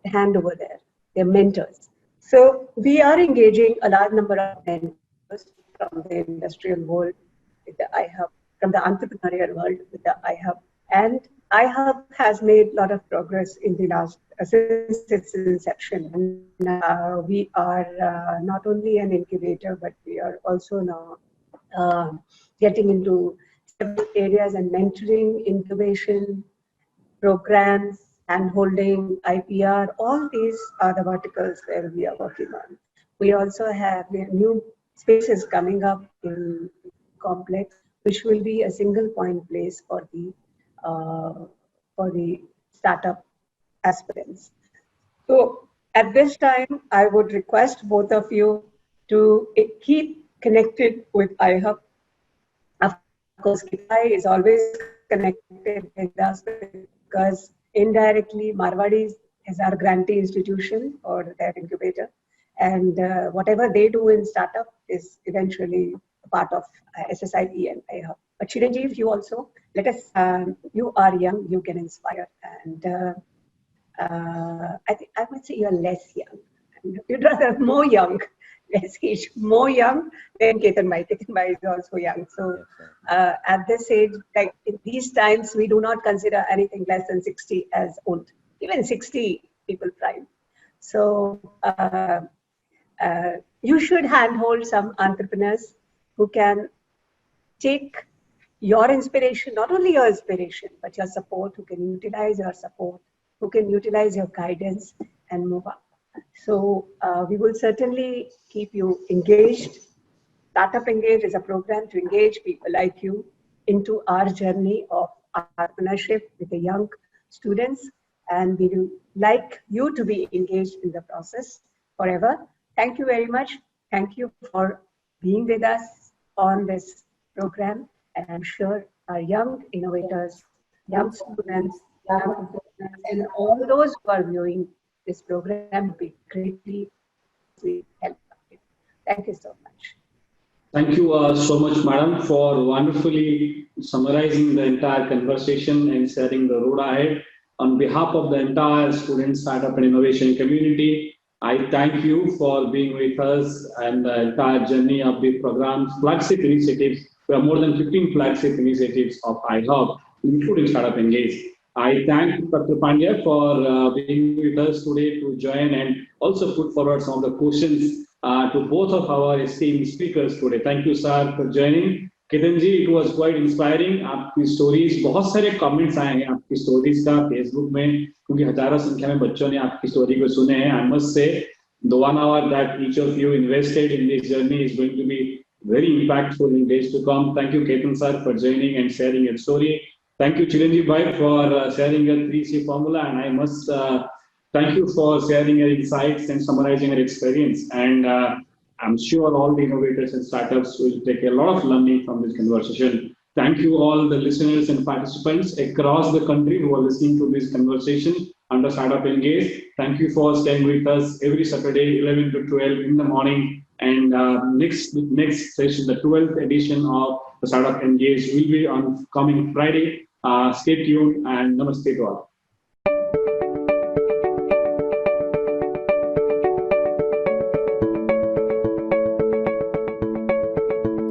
[SPEAKER 5] a hand over there. They're mentors. So we are engaging a large number of mentors from the industrial world with the iHub, from the entrepreneurial world with the iHub. And iHub has made a lot of progress in the last, since its inception. And we are not only an incubator, but we are also now getting into several areas and mentoring, incubation programs, handholding, IPR, all these are the verticals where we are working on. We also have new spaces coming up in complex, which will be a single point place for the startup aspirants. So at this time, I would request both of you to keep connected with iHub. Of course, KITI is always connected with us because indirectly Marwadi is our grantee institution or their incubator. And whatever they do in startup is eventually a part of SSIE and iHub. But Chiranjeev, you also, let us, you are young, you can inspire. And I think I would say you're less young. You'd rather more young, less age, more young than Ketan Bhai. Ketan Bhai is also young. So at this age, like in these times, we do not consider anything less than 60 as old. Even 60 people prime. So you should handhold some entrepreneurs who can take your inspiration, not only your inspiration, but your support, who can utilize your support, who can utilize your guidance and move up. So we will certainly keep you engaged. Startup Engage is a program to engage people like you into our journey of entrepreneurship with the young students. And we would like you to be engaged in the process forever. Thank you very much. Thank you for being with us on this program. And I'm sure our young innovators, young students, and all those who are viewing this program will be greatly helped. Thank you so much.
[SPEAKER 1] Thank you so much, madam, for wonderfully summarizing the entire conversation and sharing the road ahead. On behalf of the entire student startup and innovation community, I thank you for being with us and the entire journey of the program's flagship initiatives. We have more than 15 flagship initiatives of iHub, including Startup Engage. I thank Dr. Pandya for being with us today to join and also put forward some of the questions to both of our esteemed speakers today. Thank you, sir, for joining. Ketan ji, it was quite inspiring. आपकी stories, बहुत सारे comments आए हैं आपकी stories का Facebook में, क्योंकि हजारों संख्या में बच्चों ने आपकी story को सुने हैं. I must say, the 1 hour that each of you invested in this journey is going to be very impactful in days to come. Thank you, Ketan sir, for joining and sharing your story. Thank you, Chiranjeev bhai, for sharing your 3C formula, and I must thank you for sharing your insights and summarizing your experience. And I'm sure all the innovators and startups will take a lot of learning from this conversation. Thank you all the listeners and participants across the country who are listening to this conversation under Startup Engage. Thank you for staying with us every Saturday, 11 to 12 in the morning. And next session, the 12th edition of the Startup Engage will be on coming Friday. Stay tuned and namaste to all.